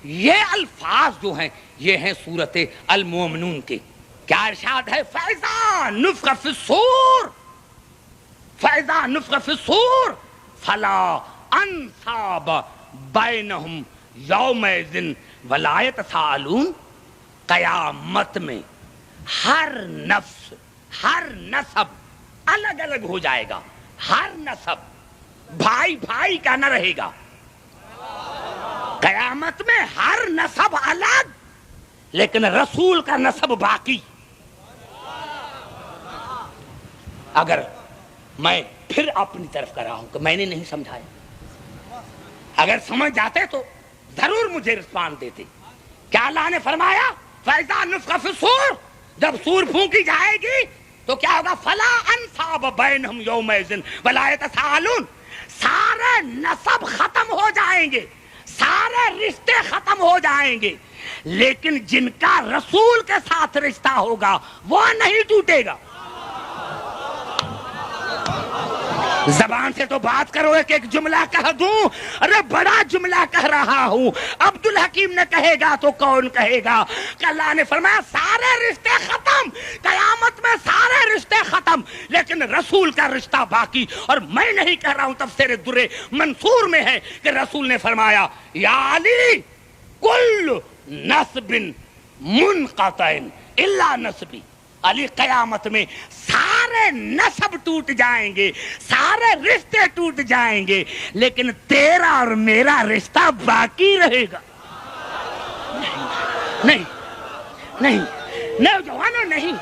یہ الفاظ جو ہیں یہ ہیں سورت المومنون کے. کیا ارشاد ہے؟ فَإِذَا نُفِخَ فِي الصُّورِ فَإِذَا نُفِخَ فِي الصُّورِ فَلَا أَنْسَابَ بَيْنَهُمْ يَوْمَئِذٍ وَلَا يَتَسَاءَلُونَ. قیامت میں ہر نفس، ہر نسب الگ الگ ہو جائے گا. ہر نسب، بھائی بھائی کا نہ رہے گا. قیامت میں ہر نسب الگ، لیکن رسول کا نسب باقی. اگر میں پھر اپنی طرف کر رہا ہوں کہ میں نے نہیں سمجھایا، اگر سمجھ جاتے تو ضرور مجھے رسپانس دیتے. کیا اللہ نے فرمایا؟ فَإِذَا نُفِخَ فِي الصُّورِ، جب سور پھونکی جائے گی تو کیا ہوگا؟ فَلَا أَنْسَابَ بَيْنَهُمْ يَوْمَئِذٍ وَلَا يَتَسَاءَلُونَ. سارے نسب ختم ہو جائیں گے، سارے رشتے ختم ہو جائیں گے، لیکن جن کا رسول کے ساتھ رشتہ ہوگا وہ نہیں ٹوٹے گا. زبان سے تو بات کرو، ایک جملہ کہہ دوں. ارے بڑا جملہ کہہ رہا ہوں. عبدالحکیم نے کہے گا تو کون کہے گا کہ اللہ نے فرمایا سارے رشتے ختم، قیامت میں سارے رشتے ختم، لیکن رسول کا رشتہ باقی. اور میں نہیں کہہ رہا ہوں، تفسیر درِ منصور میں ہے کہ رسول نے فرمایا یا علی کل نسب منقطع الا نسبی. علی قیامت میں سارے نسب ٹوٹ جائیں گے، سارے رشتے ٹوٹ جائیں گے، لیکن تیرا اور میرا رشتہ باقی رہے گا. نہیں نہیں نہیں نوجوانوں، نہیں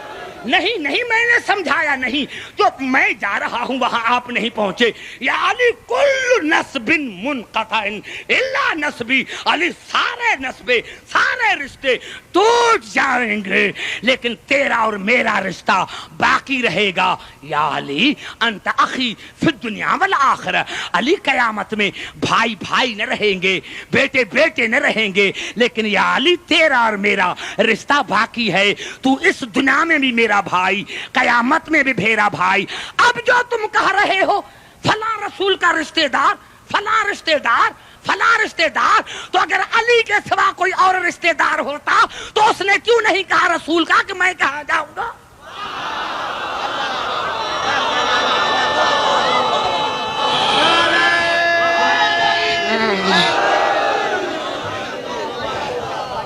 نہیں نہیں میں نے سمجھایا نہیں، تو میں جا رہا ہوں وہاں آپ نہیں پہنچے. یا علی کل نسب منقطع الا نسبی، علی سارے نسبے سارے رشتے ٹوٹ جائیں گے لیکن تیرا اور میرا رشتہ باقی رہے گا. یا علی انت اخی فی الدنیا والآخرہ، علی قیامت میں بھائی بھائی نہ رہیں گے، بیٹے بیٹے نہ رہیں گے، لیکن یا علی تیرا اور میرا رشتہ باقی ہے. تو اس دنیا میں بھی میرا بھائی، قیامت میں بھی میرا بھائی. اب جو تم کہہ رہے ہو فلاں رسول کا رشتہ دار، فلاں رشتہ دار، فلاں رشتہ دار، تو اگر علی کے سوا کوئی اور رشتہ دار ہوتا تو اس نے کیوں نہیں کہا رسول کا کہ میں کہاں جاؤں گا؟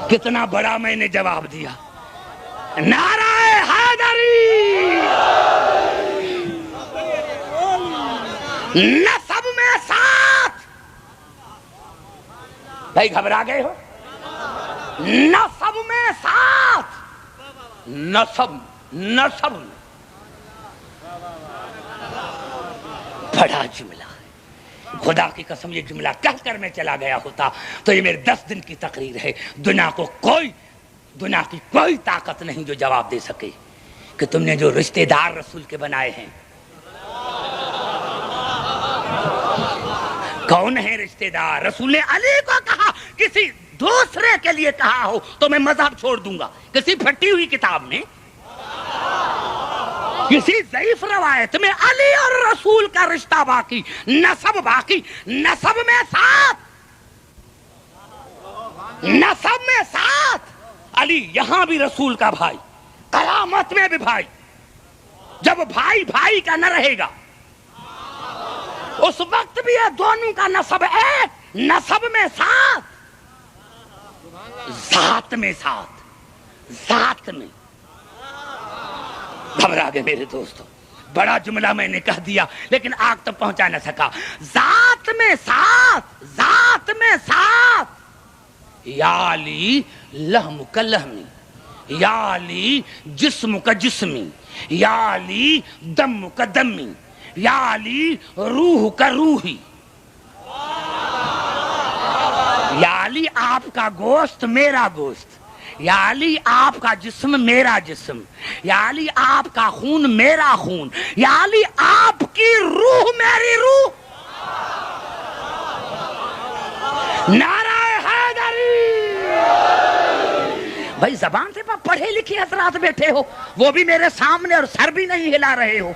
کتنا بڑا میں نے جواب دیا. نعرہ حیدری، نسب میں ساتھ. بھائی گھبرا گئے ہو؟ نسب میں ساتھ، نسب نسب بڑا جملہ ہے. خدا کی قسم یہ جملہ کہہ کر میں چلا گیا ہوتا تو یہ میرے 10 دن کی تقریر ہے. دنیا کی کوئی طاقت نہیں جو جواب دے سکے کہ تم نے جو رشتہ دار رسول کے بنائے ہیں. کون ہے رشتہ دار؟ رسول نے علی کو کہا، کسی دوسرے کے لیے کہا ہو تو میں مذہب چھوڑ دوں گا. کسی پھٹی ہوئی کتاب میں، کسی ضعیف روایت میں علی اور رسول کا رشتہ باقی، نسب باقی. نسب میں ساتھ، نسب میں ساتھ. علی یہاں بھی رسول کا بھائی، قیامت میں بھی بھائی. جب بھائی بھائی کا نہ رہے گا اس وقت بھی یہ دونوں کا نسب ایک، نسب میں ساتھ، ذات میں ساتھ، ذات میں. گھبرا گئے میرے دوستو، بڑا جملہ میں نے کہہ دیا لیکن آگ تک پہنچا نہ سکا. ذات میں ساتھ، ذات میں ساتھ. یا علی لحم کا لحمی، یا علی جسم کا جسمی، یا علی دم کا دمی، یا علی روح کا روحی. یا علی آپ کا گوشت میرا گوشت، یا علی آپ کا جسم میرا جسم، یا علی آپ کا خون میرا خون، یا علی آپ کی روح میری روح. نعرہ حیدری. بھائی زبان سے پڑھے لکھے حضرات بیٹھے ہو، وہ بھی میرے سامنے اور سر بھی نہیں ہلا رہے ہو.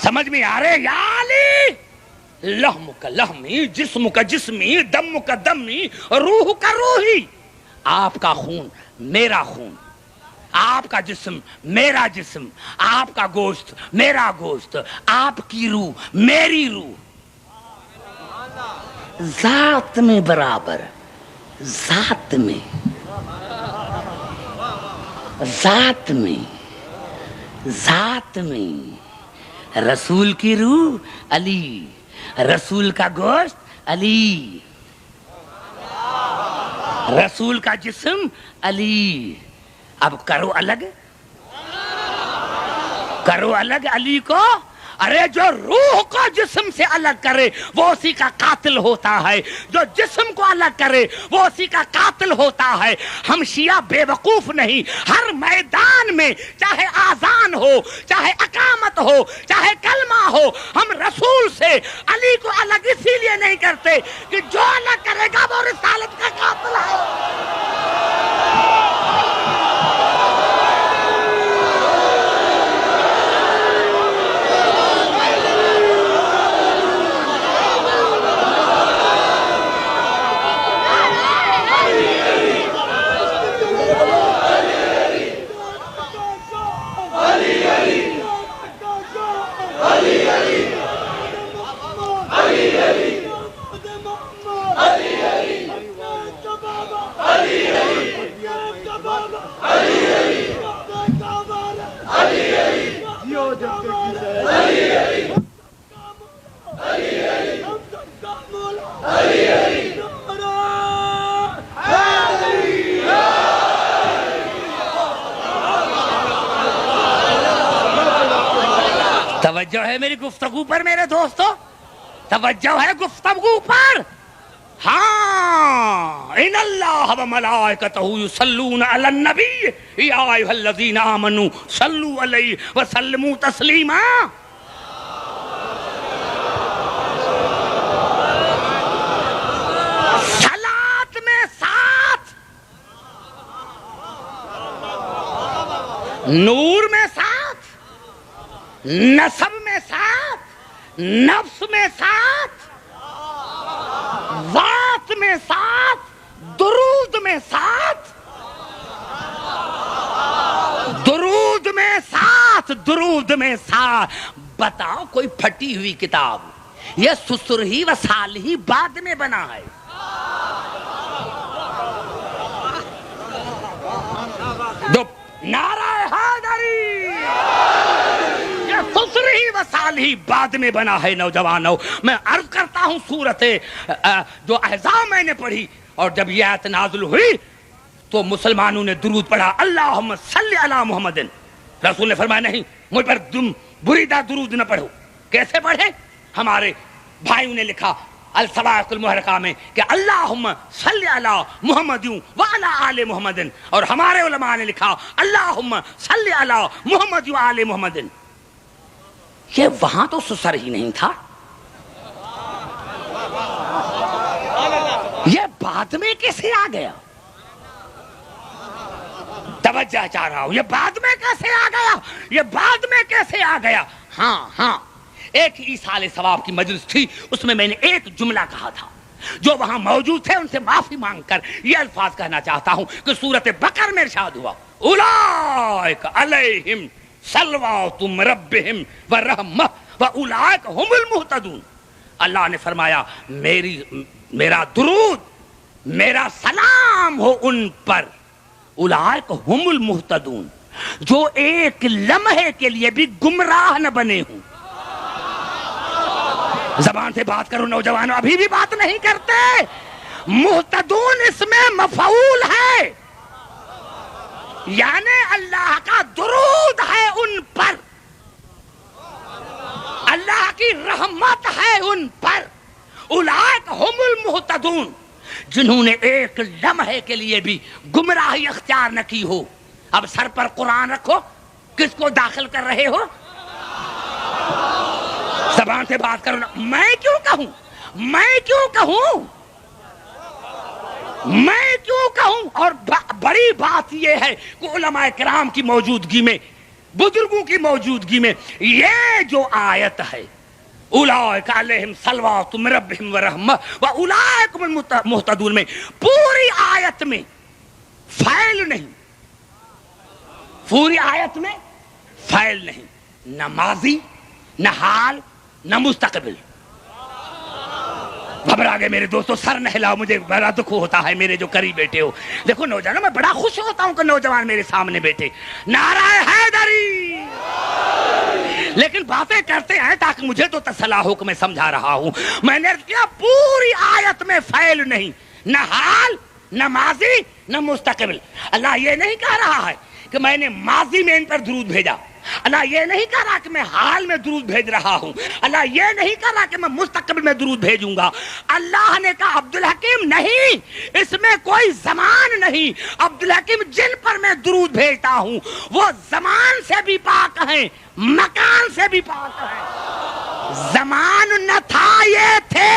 سمجھ میں آ رہے؟ یا علی لحم کا لحمی، جسم کا جسمی، دم کا دمی، روح کا روحی. آپ کا خون میرا خون، آپ کا جسم میرا جسم، آپ کا گوشت میرا گوشت، آپ کی روح میری روح. ذات میں برابر، ذات میں، ذات میں، ذات میں. رسول کی روح علی، رسول کا گوشت علی، رسول کا جسم علی. اب کرو الگ، کرو الگ علی کو. ارے جو روح کو جسم سے الگ کرے وہ اسی کا قاتل ہوتا ہے، جو جسم کو الگ کرے وہ اسی کا قاتل ہوتا ہے. ہم شیعہ بے وقوف نہیں. ہر میدان میں چاہے آذان ہو، چاہے اقامت ہو، چاہے کلمہ ہو، ہم رسول سے علی کو الگ اسی لیے نہیں کرتے کہ جو الگ کرے گا وہ رسالت کا قاتل ہے. Ali ہے میری گفتگو پر میرے دوستو؟ توجہ ہے گفتگو پر؟ ہاں، ان اللہ و ملائکتہ یصلون علی النبی یا ایھا الذین آمنوا صلوا علیہ وسلموا تسلیما۔ صلاۃ میں ساتھ، نور میں ساتھ، نسب میں ساتھ، نفس میں ساتھ، ذات میں ساتھ، درود میں ساتھ، درود میں ساتھ، درود میں ساتھ۔ بتاؤ کوئی پھٹی ہوئی کتاب، یہ سسرہی و سالہی بعد میں بنا ہے۔ جو نعرہ حیدری، یہ سسرہی و سالہی بعد میں بنا ہے۔ نوجوانوں، میں عرض کرتا ہوں سورت جو احزاب میں نے پڑھی، اور جب یہ آیت نازل ہوئی تو مسلمانوں نے درود پڑھا، اللہم صلی علی محمد۔ رسول نے فرمایا نہیں، مجھ پر تم بریدہ درود نہ پڑھو۔ کیسے پڑھے؟ ہمارے بھائیوں نے لکھا الصواعق المحرقہ میں کہ اللہم صلی علی محمد وعلی آل محمد، اور ہمارے علماء نے لکھا اللہم صلی علی محمد وعلی محمد۔ یہ وہاں تو سسر ہی نہیں تھا، یہ بعد میں کیسے آ گیا؟ توجہ چاہ رہا ہوں، یہ بعد میں کیسے آ گیا؟ یہ بعد میں کیسے آ گیا؟ ہاں، ایک ایصال ثواب کی مجلس تھی، اس میں نے ایک جملہ کہا تھا، جو وہاں موجود تھے ان سے معافی مانگ کر یہ الفاظ کہنا چاہتا ہوں کہ سورۃ بقرہ میں ارشاد ہوا اولئک علیہم صلوات من ربہم ورحمہ واولئک ھم المہتدون۔ اللہ نے فرمایا میرا درود، میرا سلام ہو ان پر، اولئک ھم المہتدون، جو ایک لمحے کے لیے بھی گمراہ نہ بنے ہوں۔ زبان سے بات کرو نوجوانوں، ابھی بھی بات نہیں کرتے۔ مہتدون اس میں مفعول ہے، یعنی اللہ کا درود ہے ان پر، اللہ کی رحمت ہے ان پر۔ اولئک ھم المہتدون، جنہوں نے ایک لمحے کے لیے بھی گمراہی اختیار نہ کی ہو۔ اب سر پر قرآن رکھو، کس کو داخل کر رہے ہو؟ زبان سے بات کرو نا۔ میں کیوں کہوں، میں کیوں کہوں، میں کیوں کہوں؟ اور بڑی بات یہ ہے کہ علماء کرام کی موجودگی میں، بزرگوں کی موجودگی میں یہ جو آیت ہے اولئک علیہم صلوات من ربہم ورحمہ واولئک ھم المہتدون میں، پوری آیت میں فعل نہیں، پوری آیت میں فعل نہیں، نہ ماضی، نہ حال، نہ مستقبل۔ گھبرا گئے میرے دوستو، سر نہ ہلاؤ، مجھے بڑا دکھ ہوتا ہے میرے جو قریب بیٹھے ہو۔ دیکھو نوجوانوں، میں بڑا خوش ہوتا ہوں کہ نوجوان میرے سامنے بیٹھے، نعرہ حیدری، لیکن باتیں کرتے ہیں تاکہ مجھے تو تسلی ہو کہ میں سمجھا رہا ہوں۔ میں نے کیا پوری آیت میں فعل نہیں، نہ حال، نہ ماضی، نہ مستقبل۔ اللہ یہ نہیں کہہ رہا ہے کہ میں نے ماضی میں ان پر درود بھیجا، اللہ یہ نہیں کہہ رہا کہ میں حال میں درود بھیج رہا ہوں، اللہ یہ نہیں کہہ رہا کہ میں مستقبل میں درود بھیجوں گا۔ اللہ نے کہا عبدالحکیم نہیں، اس میں کوئی زمان نہیں، عبدالحکیم جن پر میں درود بھیجتا ہوں وہ زمان سے بھی پاک ہیں، مکان سے بھی پاک ہیں۔ زمان نہ تھا، یہ تھے۔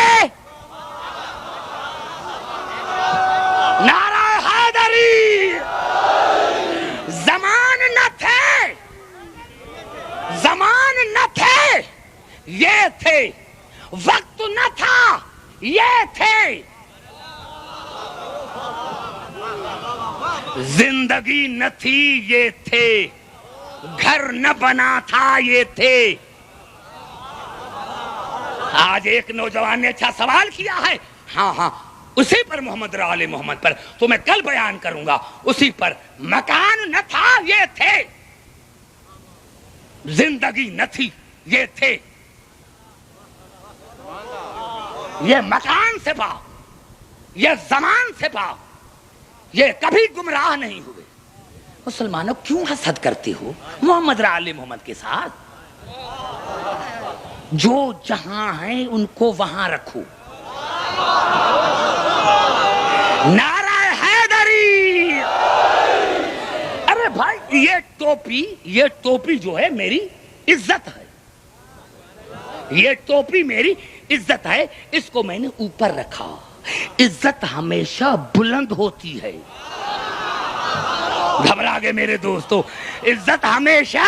نعرہ حیدری، زمان نہ تھے، زمان نہ تھے، یہ تھے، وقت نہ تھا، یہ تھے، زندگی نہ تھی، یہ تھے، گھر نہ بنا تھا، یہ تھے۔ آج ایک نوجوان نے اچھا سوال کیا ہے، ہاں اسی پر محمد آل محمد پر تو میں کل بیان کروں گا، اسی پر۔ مکان نہ تھا، یہ تھے، زندگی نہ تھی، یہ تھے۔ یہ مکان سے پاک، یہ زمان سے پاک، یہ کبھی گمراہ نہیں ہوئے۔ مسلمانوں کیوں حسد کرتے ہو محمد آل محمد کے ساتھ؟ جو جہاں ہیں ان کو وہاں رکھو. نعرہ حیدری. ارے بھائی یہ ٹوپی جو ہے میری عزت ہے, یہ ٹوپی میری عزت ہے, اس کو میں نے اوپر رکھا. عزت ہمیشہ بلند ہوتی ہے. گھبرا گئے میرے دوستو, عزت ہمیشہ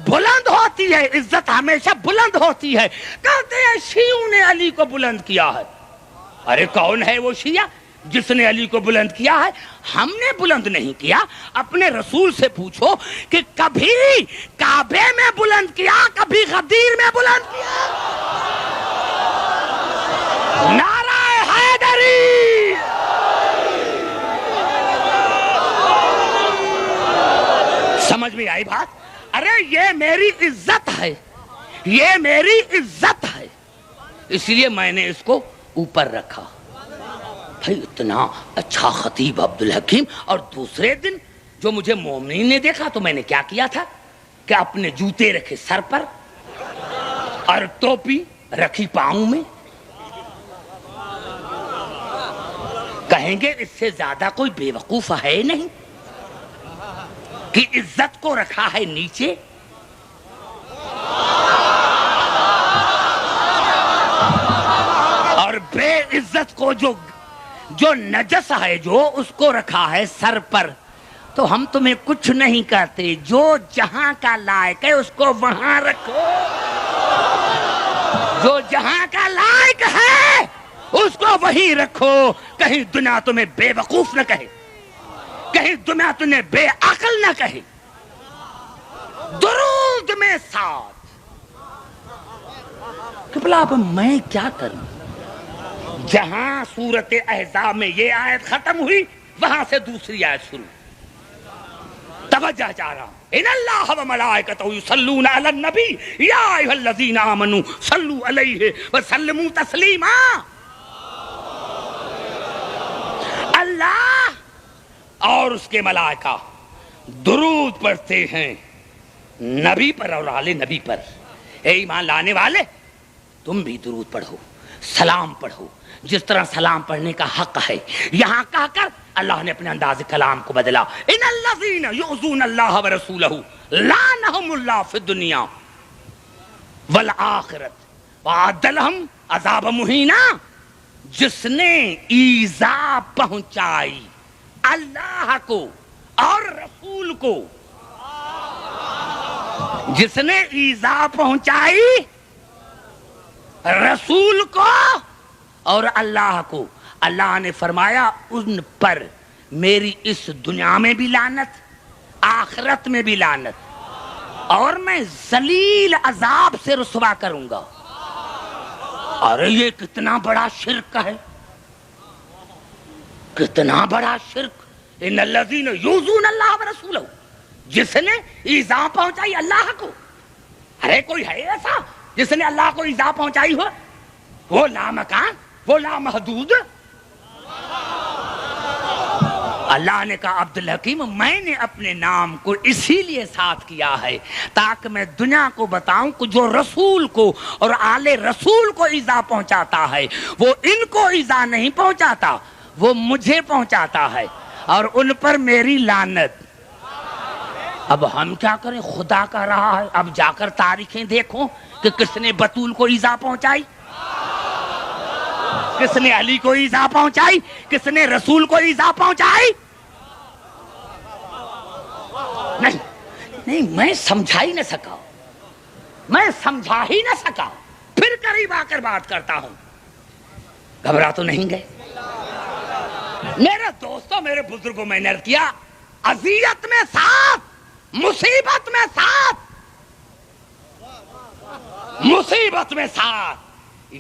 بلند ہوتی ہے, عزت ہمیشہ بلند ہوتی ہے. کہتے ہیں شیعوں نے علی کو بلند کیا ہے. ارے کون ہے وہ شیعہ جس نے علی کو بلند کیا ہے؟ ہم نے بلند نہیں کیا. اپنے رسول سے پوچھو کہ کبھی کعبے میں بلند کیا, کبھی غدیر میں بلند کیا. نعرہ حیدری. سمجھ میں آئی بات؟ ارے یہ میری عزت ہے, یہ میری عزت ہے, اس لیے میں نے اس کو اوپر رکھا. بھائی اتنا اچھا خطیب عبدالحکیم. اور دوسرے دن جو مجھے مومنین نے دیکھا تو میں نے کیا کیا تھا کہ اپنے جوتے رکھے سر پر اور ٹوپی رکھی پاؤں میں. کہیں گے اس سے زیادہ کوئی بے وقوف ہے نہیں کہ عزت کو رکھا ہے نیچے. اور بے عزت کو جو نجس ہے جو اس کو رکھا ہے سر پر. تو ہم تمہیں کچھ نہیں کہتے, جو جہاں کا لائق ہے اس کو وہاں رکھو. جو جہاں کا لائق ہے اس کو وہیں رکھو. کہیں دنیا تمہیں بے وقوف نہ کہے, کہیں دنیا تمہیں بے عقل نہ کہے. درود میں ساتھ کہ بلا اب میں کیا کروں. جہاں سورت احزاب میں یہ آیت ختم ہوئی وہاں سے دوسری آیت شروع. توجہ چاہ رہا ہوں. ان اللہ و ملائکتہ یصلون علی النبی یا ایھا الذین آمنوا صلوا علیہ وسلموا تسلیما. اللہ اور اس کے ملائکہ درود پڑھتے ہیں نبی پر اور آل نبی پر. اے ایمان لانے والے, تم بھی درود پڑھو, سلام پڑھو جس طرح سلام پڑھنے کا حق ہے. یہاں کہہ کر اللہ نے اپنے انداز کلام کو بدلا. ان الذین یؤذون اللہ ورسولہ لعنہم اللہ فی الدنیا والآخرۃ وأعد لہم عذابا مہینا. جس نے ایذا پہنچائی اللہ کو اور رسول کو, جس نے ایذا پہنچائی رسول کو اور اللہ کو, اللہ نے فرمایا ان پر میری اس دنیا میں بھی لعنت, آخرت میں بھی لعنت, اور میں ذلیل عذاب سے رسوا کروں گا. ارے یہ کتنا بڑا شرک ہے, کتنا بڑا شرک. ان الذین یؤذون اللہ ورسولہ, جس نے ایذا پہنچائی اللہ کو. ارے کوئی ہے ایسا جس نے اللہ کو ایذا پہنچائی ہو؟ وہ لامکان, وہ لامحدود. اللہ نے کہا عبدالحکیم میں نے اپنے نام کو اسی لیے ساتھ کیا ہے تاکہ میں دنیا کو بتاؤں کہ جو رسول کو اور آل رسول کو ایذا پہنچاتا ہے وہ ان کو ایذا نہیں پہنچاتا, وہ مجھے پہنچاتا ہے اور ان پر میری لعنت. اب ہم کیا کریں, خدا کا رہا ہے. اب جا کر تاریخیں دیکھو کہ کس نے بطول کو ایذا پہنچائی, کس نے علی کو ایذا پہنچائی, کس نے رسول کو ایذا پہنچائی. نہیں میں سمجھا ہی نہ سکا, میں سمجھا ہی نہ سکا. پھر قریب آ کر بات کرتا ہوں. گھبرا تو نہیں گئے میرے دوستوں, میرے بزرگوں. میں نے عرض کیا اذیت میں ساتھ, مصیبت میں ساتھ, مصیبت میں ساتھ.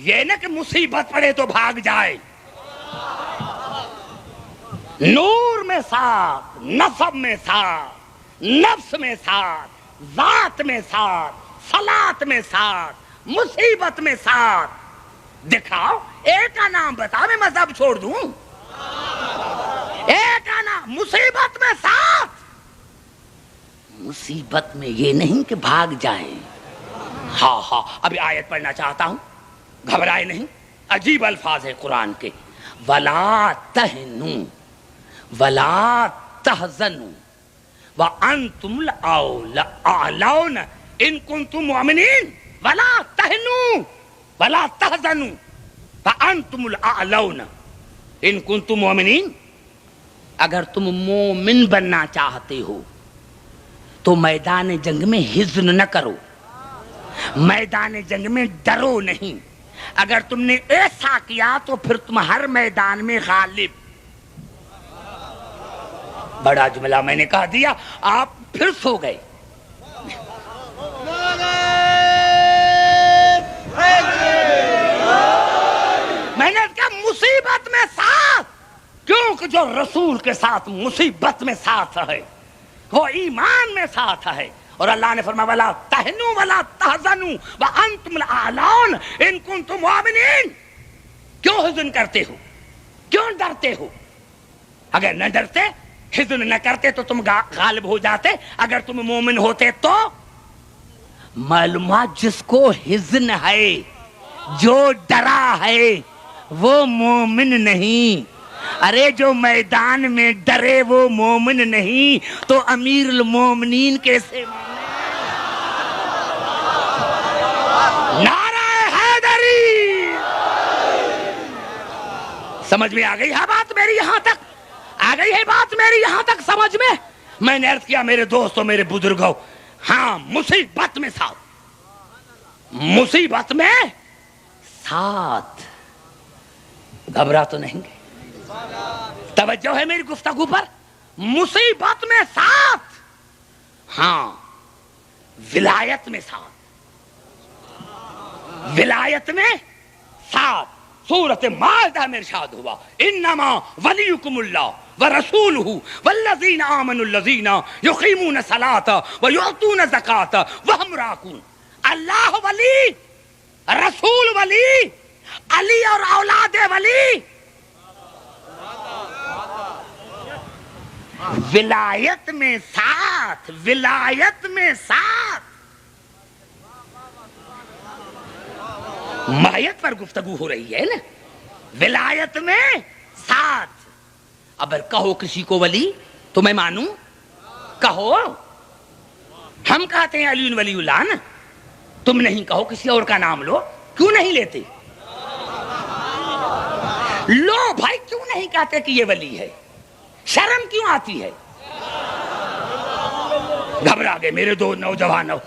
یہ نہ کہ مصیبت پڑے تو بھاگ جائے. نور میں ساتھ, نسب میں ساتھ, نفس میں ساتھ, ذات میں ساتھ, صلات میں ساتھ, مصیبت میں ساتھ. دکھاؤ ایک کا نام بتا, میں مذہب چھوڑ دوں. ایک کا نام, مصیبت میں ساتھ. مصیبت میں یہ نہیں کہ بھاگ جائیں, ہاں ہاں ابھی آیت پڑھنا چاہتا ہوں، گھبرائے نہیں، عجیب الفاظ ہے قرآن کے. ولا تہنوا ولا تحزنوا وانتم الاعلون ان کنتم مؤمنین. ولا تہنوا ولا تحزنوا وانتم الاعلون ان کنتم مؤمنین. اگر تم مومن بننا چاہتے ہو تو میدان جنگ میں حزن نہ کرو، میدان جنگ میں ڈرو نہیں. اگر تم نے ایسا کیا تو پھر تم ہر میدان میں غالب. بڑا جملہ میں نے کہہ دیا، آپ پھر سو گئے. میں نے کہا مصیبت میں ساتھ، کیونکہ جو رسول کے ساتھ مصیبت میں ساتھ ہے وہ ایمان میں ساتھ ہے. اور اللہ نے فرمایا ولا تہنوا ولا تحزنوا وانتم الاعلون ان کنتم مؤمنین. کیوں حزن کرتے ہو، کیوں ڈرتے ہو؟ اگر نہ ڈرتے، حزن نہ کرتے تو تم غالب ہو جاتے. اگر تم مومن ہوتے تو معلومات جس کو حزن ہے، جو ڈرا ہے، وہ مومن نہیں. ارے جو میدان میں ڈرے وہ مومن نہیں تو امیر المومنین کیسے؟ نعرہ حیدری. سمجھ میں آ گئی ہے بات میری یہاں تک؟ آ گئی ہے بات میری یہاں تک سمجھ میں؟ میں نے عرض کیا میرے دوستوں، میرے بزرگوں، ہاں مصیبت میں ساتھ، مصیبت میں ساتھ. گھبرا تو نہیں گے؟ توجہ ہے میری گفتگو پر؟ مصیبت میں ساتھ، ہاں ولایت میں ساتھ، ولایت میں ساتھ. سورۃ مائدہ میں ارشاد ہوا انما ولیکم اللہ ورسولہ والذین آمنوا الذین یقیمون الصلاۃ ویؤتون الزکاۃ وہم راکعون. اللہ ولی، رسول ولی، علی اور اولاد ولی. ولایت میں ساتھ، ولایت میں ساتھ. مائیت پر گفتگو ہو رہی ہے نا، ولایت میں ساتھ. اگر کہو کسی کو ولی تو میں مانوں، کہو. ہم کہتے ہیں علی ولی اللہ نا، تم نہیں کہو، کسی اور کا نام لو. کیوں نہیں لیتے؟ لو بھائی، کیوں نہیں کہتے کہ یہ ولی ہے؟ شرم کیوں آتی ہے؟ گھبرا گئے میرے دو نوجوانوں.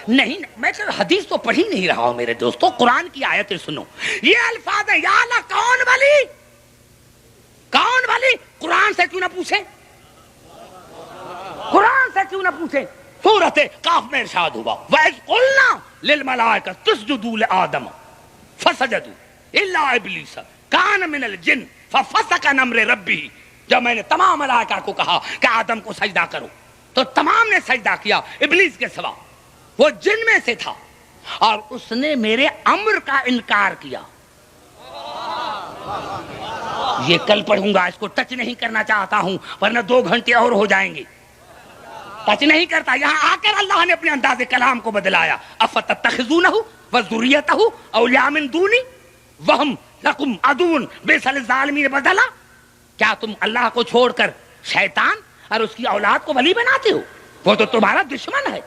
نہیں، میں حدیث تو پڑھ ہی نہیں رہا ہوں میرے دوستوں، قرآن کی آیتیں سنو. یہ الفاظ ہے، یا اللہ کون ولی، کون ولی؟ قرآن سے کیوں نہ پوچھیں؟ قرآن سے کیوں نہ پوچھیں؟ سورۃ قاف میں ارشاد ہوا وَإِذْ قُلْنَا لِلْمَلَائِكَةِ اسْجُدُوا لِآدَمَ فَسَجَدُوا إِلَّا إِبْلِيسَ كَانَ مِنَ الْجِنِّ فَفَسَقَ عَنْ أَمْرِ رَبِّهِ. جب میں نے تمام ملائکہ کو کہا کہ آدم کو سجدہ کرو تو تمام نے سجدہ کیا ابلیس کے سوا. وہ جن میں سے تھا اور اس نے میرے امر کا انکار کیا. یہ کل پڑھوں گا، اس کو ٹچ نہیں کرنا چاہتا ہوں ورنہ 2 گھنٹے اور ہو جائیں گے. ٹچ نہیں کرتا. یہاں آ کر اللہ نے اپنے انداز کلام کو بدلایا. افتتخذونہ وذریتہ اولیاء من دونی وہم لکم عدو بئس للظالمین بدلا. کیا تم اللہ کو چھوڑ کر شیطان اور اس کی اولاد کو ولی بناتے ہو؟ وہ تو تمہارا دشمن ہے.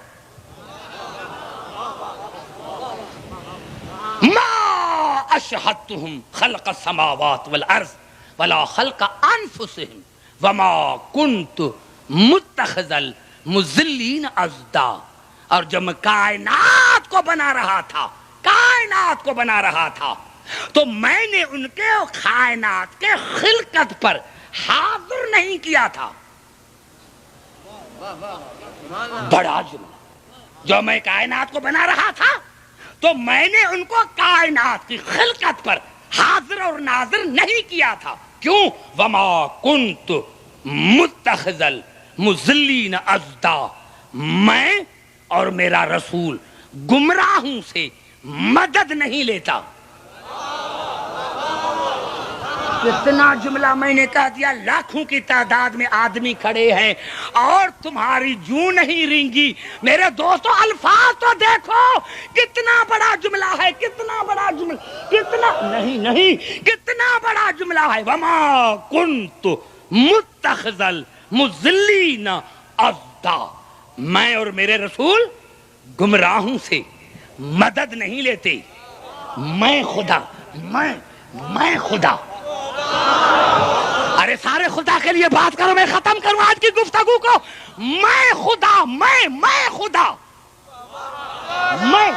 ما اشہدتہم خلق السماوات والارض ولا خلق انفسہم وما کنت متخذ المضلین عضدا. اور جب میں کائنات کو بنا رہا تھا، کائنات کو بنا رہا تھا، تو میں نے ان کے کائنات کے خلقت پر حاضر نہیں کیا تھا. بڑا جملہ. جو میں کائنات کو بنا رہا تھا تو میں نے ان کو کائنات کی خلقت پر حاضر اور ناظر نہیں کیا تھا. کیوں؟ وما کنت متخذ المضلین عضدا. میں اور میرا رسول گمراہوں سے مدد نہیں لیتا. اتنا جملہ میں نے کہہ دیا، لاکھوں کی تعداد میں آدمی کھڑے ہیں اور تمہاری جوں نہیں رینگی۔ میرے دوستو الفاظ تو دیکھو، کتنا بڑا جملہ ہے، کتنا بڑا جملہ، کتنا نہیں کتنا بڑا جملہ ہے۔ وما کنت متخذ المضلین عضدا، میں اور میرے رسول گمراہوں سے مدد نہیں لیتے۔ میں خدا، میں خدا، ارے سارے خدا کے لیے بات کرو، میں ختم کروں آج کی گفتگو کو۔ میں خدا، میں خدا، میں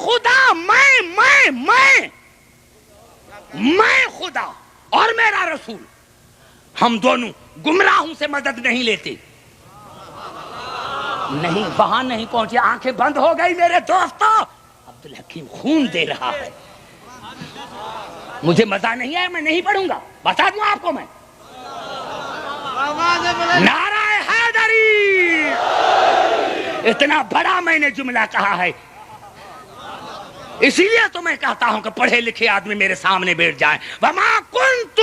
خدا، میں خدا اور میرا رسول، ہم دونوں گمراہوں سے مدد نہیں لیتے۔ نہیں، وہاں نہیں پہنچے، آنکھیں بند ہو گئی میرے دوستو۔ عبدالحکیم خون دے رہا ہے، مجھے مزہ نہیں آیا، میں نہیں پڑھوں گا، بتا دوں آپ کو میں۔ نعرہ حیدری، اتنا بڑا میں نے جملہ کہا ہے، اسی لیے تو میں کہتا ہوں کہ پڑھے لکھے آدمی میرے سامنے بیٹھ جائیں۔ وما کنت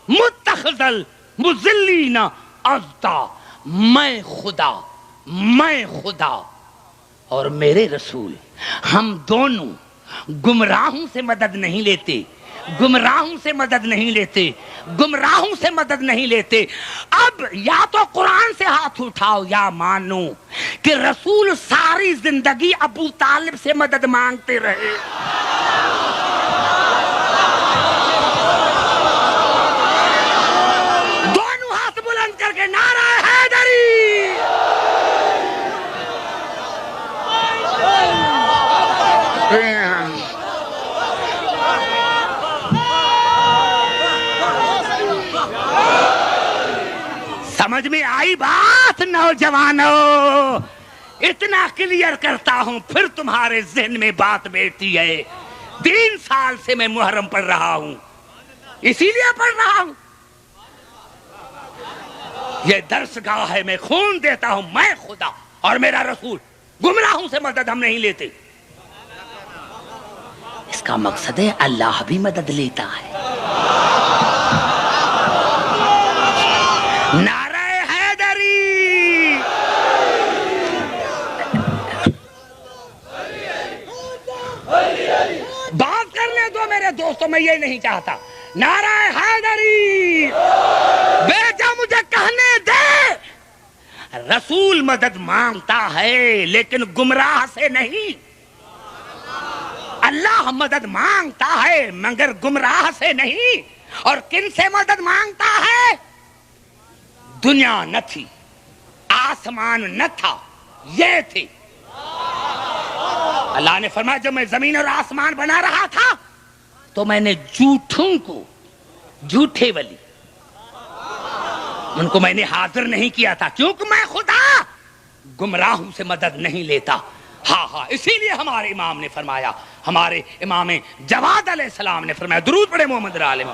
متخذ المضلین عضدا، میں خدا اور میرے رسول، ہم دونوں گمراہوں سے مدد نہیں لیتے، گمراہوں سے مدد نہیں لیتے، گمراہوں سے مدد نہیں لیتے۔ اب یا تو قرآن سے ہاتھ اٹھاؤ یا مانو کہ رسول ساری زندگی ابو طالب سے مدد مانگتے رہے۔ دونوں ہاتھ بلند کر کے نعرہ حیدری۔ سمجھ میں آئی بات نوجوانوں؟ اتنا کلیئر کرتا ہوں، پھر تمہارے ذہن میں بات بیٹھتی ہے۔ 3 سال سے میں محرم پڑھ رہا ہوں، اسی لیے پڑھ رہا ہوں، یہ درس گاہ ہے، میں خون دیتا ہوں۔ میں خدا اور میرا رسول، گمراہوں سے مدد ہم نہیں لیتے۔ اس کا مقصد ہے اللہ بھی مدد لیتا ہے۔ نعرہ حیدری، بات کرنے دو میرے دوستوں، میں یہ نہیں چاہتا۔ نعرہ حیدری، بیٹا مجھے کہنے دے، رسول مدد مانگتا ہے لیکن گمراہ سے نہیں۔ اللہ مدد مانگتا ہے مگر گمراہ سے نہیں۔ اور کن سے مدد مانگتا ہے؟ دنیا نہ تھی، آسمان نہ تھا، یہ تھی۔ اللہ نے فرمایا جب میں زمین اور آسمان بنا رہا تھا تو میں نے جھوٹوں کو، جھوٹے ولی، ان کو میں نے حاضر نہیں کیا تھا، کیونکہ میں خدا گمراہوں سے مدد نہیں لیتا۔ ہاں، اسی لیے ہمارے امام نے فرمایا، ہمارے امام جواد علیہ السلام نے فرمایا، درود پڑھے محمد عالم،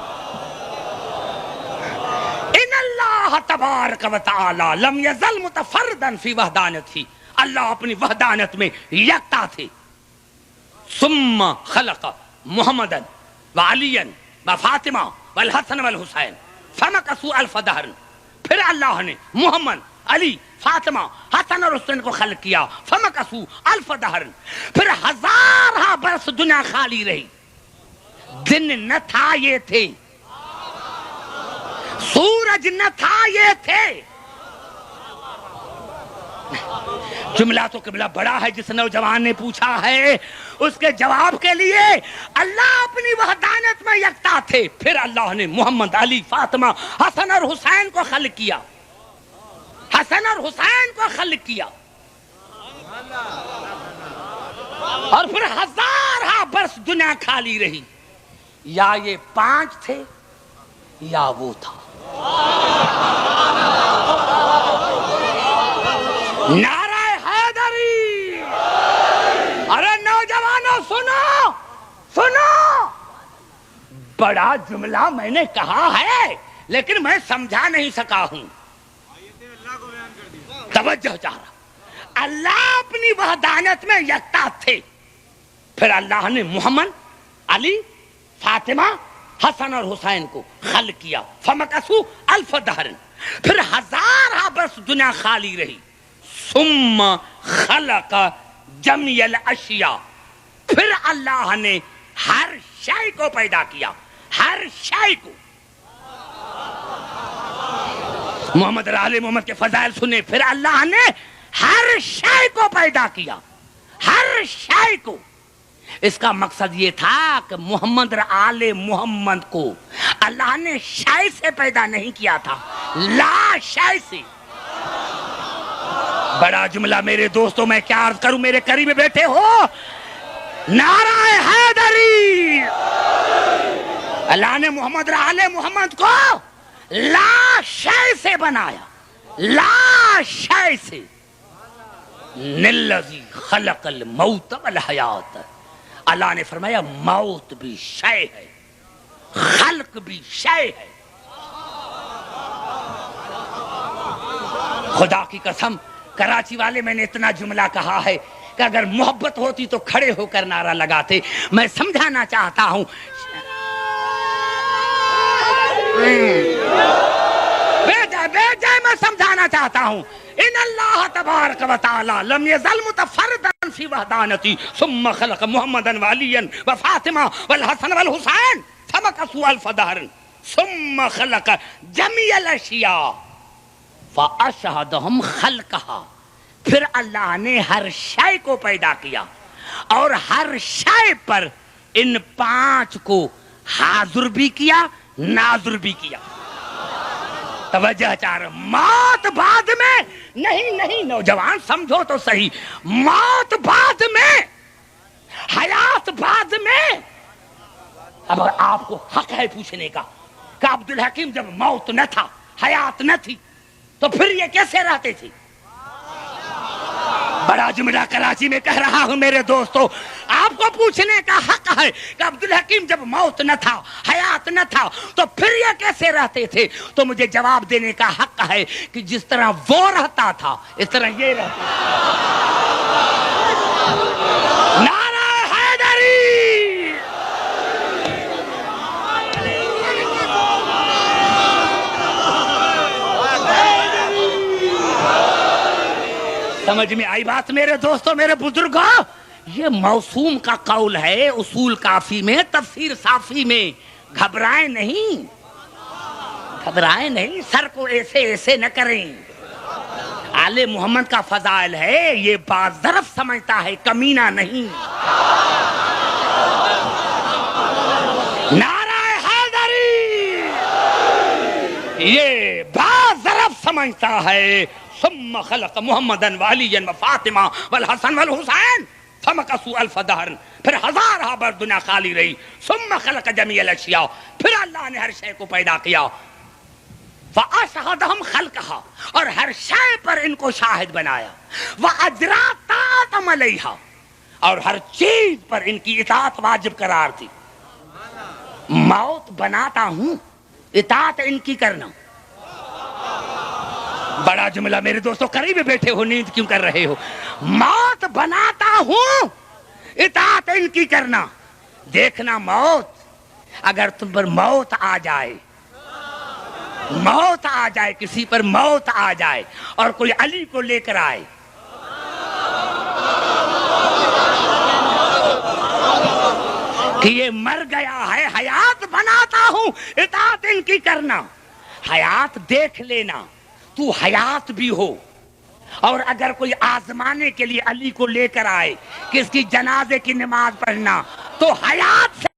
ان اللہ تبارک و تعالی لم یزل متفردا فی وحدانیتہ، اللہ اپنی وحدانیت میں یکتا تھے۔ ثم خلق محمدا وعلیا وفاطمہ والحسن والحسین فمکثوا الف دہر، پھر اللہ نے محمد، علی، فاطمہ، حسن اور حسین کو خلق کیا، فمکثوا الف دہر، پھر 1000 برس دنیا خالی رہی، دن نہ تھا یہ تھے، سورج نہ تھا یہ تھے۔ جملہ تو قبلہ بڑا ہے، جس نوجوان نے پوچھا ہے اس کے جواب کے لیے اللہ اپنی وحدانیت میں یکتا تھے، پھر اللہ نے محمد، علی، فاطمہ، حسن اور حسین کو خلق کیا، حسن اور حسین کو خلق کیا، اور پھر 1000 برس دنیا خالی رہی۔ یا یہ 5 تھے یا وہ تھا۔ نعرہ حیدری، ارے نوجوانوں سنو سنو، بڑا جملہ میں نے کہا ہے لیکن میں سمجھا نہیں سکا ہوں، توجہ چاہ رہا۔ اللہ اپنی وحدانیت میں یکتا تھے، پھر اللہ نے محمد، علی، فاطمہ، حسن اور حسین کو خلق کیا، فمکثوا الف دہر، پھر ہزارہ برس دنیا خالی رہی، ثم خلق جمیع الاشیاء، پھر اللہ نے ہر شے کو پیدا کیا، ہر شے کو۔ محمد اور آل محمد کے فضائل سنے، پھر اللہ نے ہر شے کو پیدا کیا، ہر شے کو۔ اس کا مقصد یہ تھا کہ محمد اور آل محمد کو اللہ نے شے سے پیدا نہیں کیا تھا، لا شے سے۔ بڑا جملہ میرے دوستوں، میں کیا عرض کروں، میرے قریب بیٹھے ہو، نعرہ حیدری! اللہ نے محمد اور آل محمد کو لا شے سے بنایا، لا شے سے۔ نلذی خلق الموت والحیات، اللہ نے فرمایا موت بھی شے ہے، خلق بھی شے ہے۔ خدا کی قسم، کراچی والے میں نے اتنا جملہ کہا ہے کہ اگر محبت ہوتی تو کھڑے ہو کر نعرہ لگاتے۔ میں سمجھانا چاہتا ہوں، بیٹھ جائے، میں سمجھانا چاہتا ہوں، ان اللہ تبارک و تعالی لم یزل متفردا فی وحدانتی ثم خلق محمدا وعلیا وفاطمہ والحسن والحسین فمکثوا الف دہر ثم خلق جمیع الاشیاء فاشہدہم خلقہا، پھر اللہ نے ہر شے کو پیدا کیا اور ہر شے پر ان پانچ کو حاضر بھی کیا، ناظر بھی کیا۔ توجہ چاہ رہا، موت بعد میں نہیں، نوجوان سمجھو تو صحیح، موت بعد میں، حیات بعد میں۔ اب آپ کو حق ہے پوچھنے کا کہ عبدالحکیم جب موت نہ تھا، حیات نہ تھی، تو پھر یہ کیسے رہتے تھے؟ بڑا جملہ کراچی میں کہہ رہا ہوں میرے دوستو، آپ کو پوچھنے کا حق ہے کہ عبدالحکیم جب موت نہ تھا، حیات نہ تھا، تو پھر یہ کیسے رہتے تھے؟ تو مجھے جواب دینے کا حق ہے کہ جس طرح وہ رہتا تھا اس طرح یہ رہتا تھا۔ نعرہ حیدری! سمجھ میں آئی بات میرے دوستوں، میرے بزرگوں؟ یہ موسوم کا قول ہے، اصول کافی میں، تفسیر صافی میں۔ گھبرائیں نہیں، گھبرائیں نہیں، سر کو ایسے نہ کریں۔ آل محمد کا فضائل ہے، یہ باظرف سمجھتا ہے، کمینہ نہیں۔ نعرہ حیدری! یہ باظرف سمجھتا ہے۔ ثم خلق محمدا وعلیا وفاطمہ والحسن والحسین فمکثوا الف دہر، پھر ہزارہ برس دنیا خالی رہی، ثم خلق جمیع الاشیاء، پھر اللہ نے ہر شے کو پیدا کیا، فاشہدہم خلقہا، اور ہر شے پر ان کو شاہد بنایا، واجری طاعتہم علیہا، اور ہر چیز پر ان کی اطاعت واجب قرار تھی۔ موت بناتا ہوں، اطاعت ان کی کرنا۔ بڑا جملہ میرے دوستوں، قریب بیٹھے ہو، نیند کیوں کر رہے ہو؟ موت بناتا ہوں، اطاعت ان کی کرنا۔ دیکھنا موت، اگر تم پر موت آ جائے، موت آ جائے، کسی پر موت آ جائے اور کوئی علی کو لے کر آئے، کہ یہ مر گیا ہے، حیات بناتا ہوں، اطاعت ان کی کرنا۔ حیات دیکھ لینا، تو حیات بھی ہو، اور اگر کوئی آزمانے کے لیے علی کو لے کر آئے کہ اس کی جنازے کی نماز پڑھنا، تو حیات سے